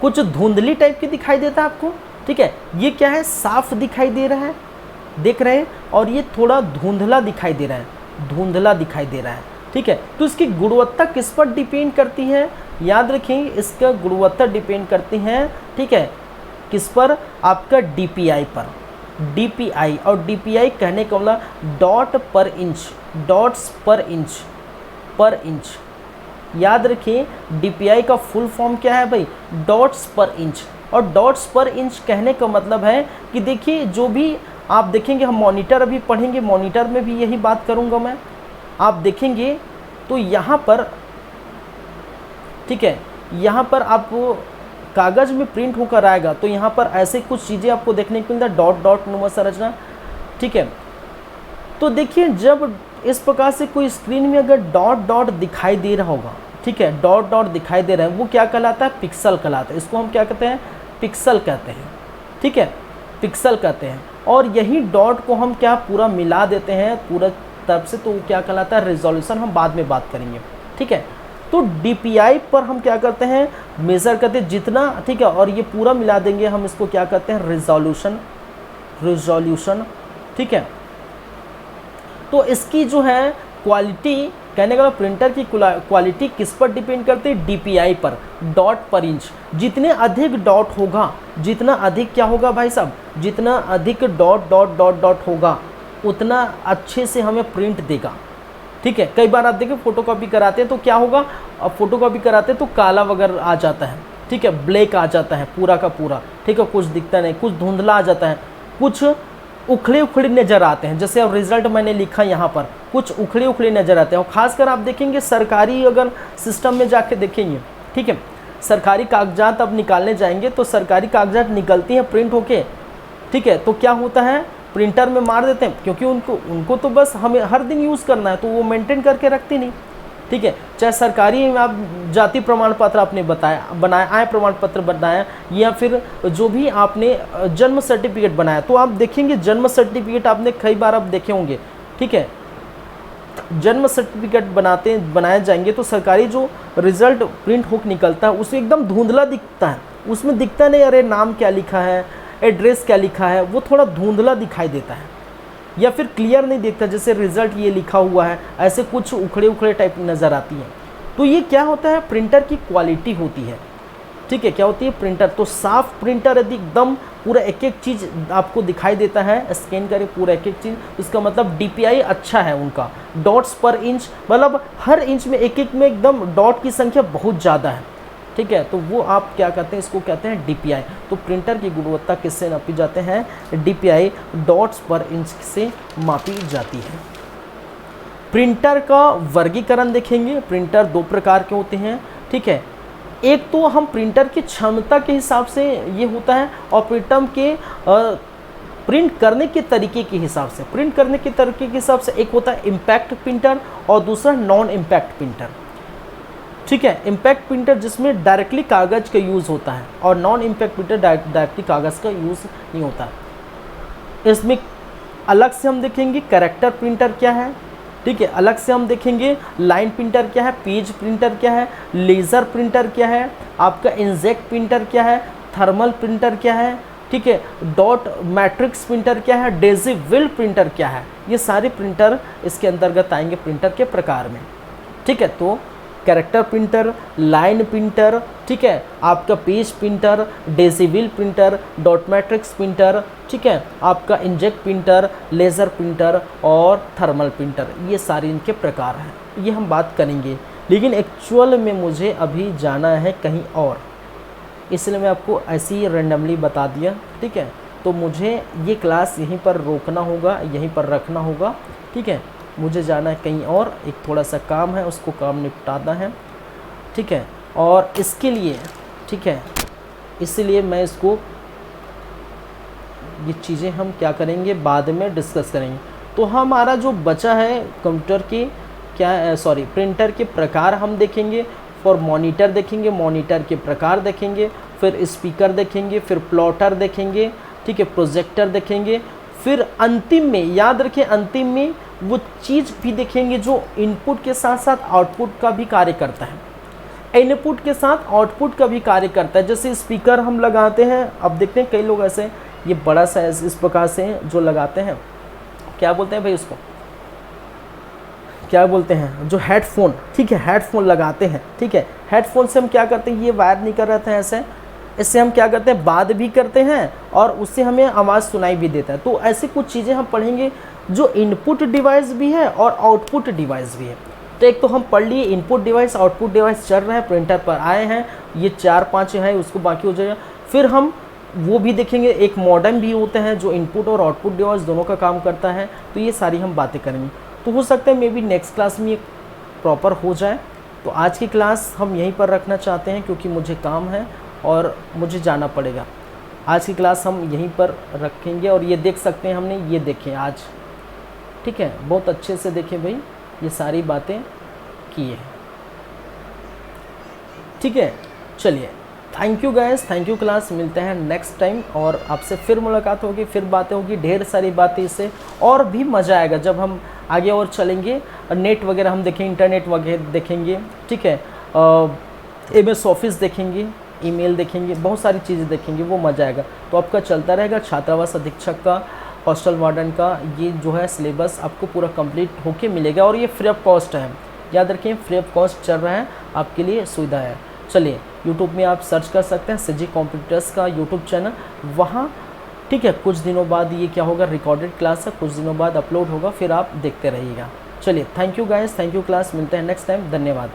कुछ धुंधली टाइप की दिखाई देता है आपको, ठीक है, ये क्या है, साफ दिखाई दे रहा है, देख रहे हैं, और ये थोड़ा धुंधला दिखाई दे रहा है, धुंधला दिखाई दे रहा है, ठीक है। तो इसकी गुणवत्ता किस पर डिपेंड करती है, याद रखें, इसका गुणवत्ता डिपेंड करती है, ठीक है, किस पर, आपका DPI पर, DPI, और DPI कहने का मतलब डॉट पर इंच, डॉट्स पर इंच, याद रखिए DPI का फुल फॉर्म क्या है भाई, डॉट्स पर इंच, और डॉट्स पर इंच कहने का मतलब है कि देखिए जो भी आप देखेंगे, हम मॉनिटर अभी पढ़ेंगे, मॉनिटर में भी यही बात करूंगा मैं, आप देखेंगे तो यहाँ पर, ठीक है, यहाँ पर आप कागज़ में प्रिंट होकर आएगा तो यहाँ पर ऐसे कुछ चीज़ें आपको देखने को मिलता है, डॉट डॉट नुमा संरचना, ठीक है। तो देखिए जब इस प्रकार से कोई स्क्रीन में अगर डॉट डॉट दिखाई दे रहा होगा, ठीक है, डॉट डॉट दिखाई दे रहा है, वो क्या कहलाता है, पिक्सल कहलाता है। इसको हम क्या कहते हैं, पिक्सल कहते हैं, ठीक है, पिक्सल कहते हैं। और यही डॉट को हम क्या पूरा मिला देते हैं पूरा तरफ से, तो वो क्या कहलाता है, रेजोल्यूशन। हम बाद में बात करेंगे, ठीक है। तो DPI पर हम क्या करते हैं, मेज़र करते हैं जितना, ठीक है, और ये पूरा मिला देंगे हम, इसको क्या कहते हैं, रिजोल्यूशन, रिजोल्यूशन, ठीक है। तो इसकी जो है क्वालिटी, कहने का प्रिंटर की क्वालिटी किस पर डिपेंड करती है, DPI पर, डॉट पर इंच। जितने अधिक डॉट होगा, जितना अधिक क्या होगा भाई साहब, जितना अधिक डॉट डॉट डॉट डॉट होगा उतना अच्छे से हमें प्रिंट देगा, ठीक है। कई बार आप देखिए फोटोकॉपी कराते हैं तो क्या होगा, अब फोटोकॉपी कराते हैं तो काला वगैरह आ जाता है, ठीक है, ब्लैक आ जाता है पूरा का पूरा, ठीक है, कुछ दिखता नहीं, कुछ धुंधला आ जाता है, कुछ उखड़े उखड़े नज़र आते हैं। जैसे अब रिज़ल्ट मैंने लिखा यहाँ पर, कुछ उखड़े उखड़े नज़र आते हैं। और ख़ासकर आप देखेंगे सरकारी अगर सिस्टम में जाके देखेंगे, ठीक है, सरकारी कागजात अब निकालने जाएंगे तो सरकारी कागजात निकलती हैं प्रिंट होके, ठीक है। तो क्या होता है, प्रिंटर में मार देते हैं, क्योंकि उनको तो बस हमें हर दिन यूज़ करना है, तो वो मेंटेन करके रखती नहीं, ठीक है। चाहे सरकारी में आप जाति प्रमाण पत्र आपने बनाया, आय प्रमाण पत्र बनाया, या फिर जो भी आपने जन्म सर्टिफिकेट बनाया, तो आप देखेंगे जन्म सर्टिफिकेट आपने कई बार आप देखे होंगे, ठीक है। जन्म सर्टिफिकेट बनाए जाएंगे तो सरकारी जो रिज़ल्ट प्रिंट होकर निकलता है उसमें एकदम धुंधला दिखता है, उसमें दिखता नहीं अरे नाम क्या लिखा है, एड्रेस क्या लिखा है, वो थोड़ा धुंधला दिखाई देता है, या फिर क्लियर नहीं दिखता, जैसे रिज़ल्ट ये लिखा हुआ है, ऐसे कुछ उखड़े उखड़े टाइप नज़र आती है। तो ये क्या होता है, प्रिंटर की क्वालिटी होती है, ठीक है, क्या होती है, प्रिंटर। तो साफ प्रिंटर यदि एकदम पूरा एक एक चीज़ आपको दिखाई देता है, स्कैन करे पूरा एक एक चीज़, इसका मतलब DPI अच्छा है उनका, डॉट्स पर इंच, मतलब हर इंच में एक एक में एकदम डॉट की संख्या बहुत ज़्यादा है, ठीक है। तो वो आप क्या कहते हैं, इसको कहते हैं DPI। तो प्रिंटर की गुणवत्ता किससे नापी जाते हैं, DPI, डॉट्स पर इंच से मापी जाती है। प्रिंटर का वर्गीकरण देखेंगे, प्रिंटर दो प्रकार के होते हैं, ठीक है। एक तो हम प्रिंटर की क्षमता के हिसाब से ये होता है, और प्रिंट करने के तरीके के हिसाब से, प्रिंट करने के तरीके के हिसाब से एक होता है इम्पैक्ट प्रिंटर और दूसरा नॉन इम्पैक्ट प्रिंटर, ठीक है। इम्पैक्ट प्रिंटर जिसमें डायरेक्टली कागज़ का यूज़ होता है, और नॉन इम्पैक्ट प्रिंटर डायरेक्टली कागज़ का यूज़ नहीं होता। इसमें अलग से हम देखेंगे कैरेक्टर प्रिंटर क्या है, ठीक है, अलग से हम देखेंगे लाइन प्रिंटर क्या है, पेज प्रिंटर क्या है, लेज़र प्रिंटर क्या है, आपका इंजेक्ट प्रिंटर क्या है, थर्मल प्रिंटर क्या है, ठीक है, डॉट मैट्रिक्स प्रिंटर क्या है, डेजिविल प्रिंटर क्या है। ये सारे प्रिंटर इसके अंतर्गत आएंगे प्रिंटर के प्रकार में, ठीक है। तो कैरेक्टर प्रिंटर, लाइन प्रिंटर, ठीक है, आपका पेज प्रिंटर, डेसिविल प्रिंटर, डॉट मैट्रिक्स प्रिंटर, ठीक है, आपका इंजेक्ट प्रिंटर, लेज़र प्रिंटर और थर्मल प्रिंटर, ये सारे इनके प्रकार हैं, ये हम बात करेंगे। लेकिन एक्चुअल में मुझे अभी जाना है कहीं और, इसलिए मैं आपको ऐसे ही रैंडमली बता दिया, ठीक है। तो मुझे ये क्लास यहीं पर रोकना होगा, यहीं पर रखना होगा, ठीक है। मुझे जाना है कहीं और, एक थोड़ा सा काम है, उसको काम निपटाना है, ठीक है। और इसके लिए, ठीक है, इसलिए मैं इसको, ये चीज़ें हम क्या करेंगे बाद में डिस्कस करेंगे। तो हमारा जो बचा है कंप्यूटर की क्या, सॉरी, प्रिंटर के प्रकार हम देखेंगे। फॉर मॉनिटर देखेंगे, मॉनिटर के प्रकार देखेंगे, फिर स्पीकर देखेंगे, फिर प्लॉटर देखेंगे, ठीक है, प्रोजेक्टर देखेंगे, फिर अंतिम में याद रखें, अंतिम में वो चीज़ भी देखेंगे जो इनपुट के साथ साथ आउटपुट का भी कार्य करता है, इनपुट के साथ आउटपुट का भी कार्य करता है। जैसे स्पीकर हम लगाते हैं, अब देखते हैं कई लोग ऐसे ये बड़ा सा इस प्रकार से जो लगाते हैं, क्या बोलते हैं भाई उसको, क्या बोलते हैं, जो हेडफोन, ठीक है, हेडफोन लगाते हैं, ठीक है। हेडफोन से हम क्या करते हैं, ये वायर निकल रहता है ऐसे, इससे हम क्या करते हैं, बात भी करते हैं और उससे हमें आवाज़ सुनाई भी देता है। तो ऐसी कुछ चीज़ें हम पढ़ेंगे जो इनपुट डिवाइस भी है और आउटपुट डिवाइस भी है। तो एक तो हम पढ़ लिए इनपुट डिवाइस, आउटपुट डिवाइस चल रहे हैं, प्रिंटर पर आए हैं, ये 4-5 हैं, उसको बाकी हो जाएगा। फिर हम वो भी देखेंगे, एक मॉडेम भी होते हैं जो इनपुट और आउटपुट डिवाइस दोनों का काम करता है। तो ये सारी हम बातें करेंगे। तो हो सकता है मे बी नेक्स्ट क्लास में प्रॉपर हो जाए। तो आज की क्लास हम यहीं पर रखना चाहते हैं क्योंकि मुझे काम है और मुझे जाना पड़ेगा। आज की क्लास हम यहीं पर रखेंगे और ये देख सकते हैं, हमने ये देखें आज, ठीक है, बहुत अच्छे से देखें भाई, ये सारी बातें की है, ठीक है। चलिए, thank you guys, thank you class, मिलते हैं नेक्स्ट टाइम और आपसे फिर मुलाकात होगी, फिर बातें होगी, ढेर सारी बातें, इससे और भी मज़ा आएगा जब हम आगे और चलेंगे। नेट वगैरह हम देखेंगे, इंटरनेट वगैरह देखेंगे, ठीक है, MS ऑफिस देखेंगे, ईमेल देखेंगे, बहुत सारी चीज़ें देखेंगे, वो मज़ा आएगा। तो आपका चलता रहेगा छात्रावास अधीक्षक का, हॉस्टल वार्डन का, ये जो है सिलेबस आपको पूरा कंप्लीट होके मिलेगा और ये फ्री ऑफ कॉस्ट है, याद रखिए, फ्री ऑफ कॉस्ट चल रहा है, आपके लिए सुविधा है। चलिए, यूट्यूब में आप सर्च कर सकते हैं CG कंप्यूटर्स का यूट्यूब चैनल, वहाँ, ठीक है, कुछ दिनों बाद ये क्या होगा, रिकॉर्डेड क्लास है, कुछ दिनों बाद अपलोड होगा, फिर आप देखते रहिएगा। चलिए, thank you guys, thank you class, मिलते हैं नेक्स्ट टाइम, धन्यवाद।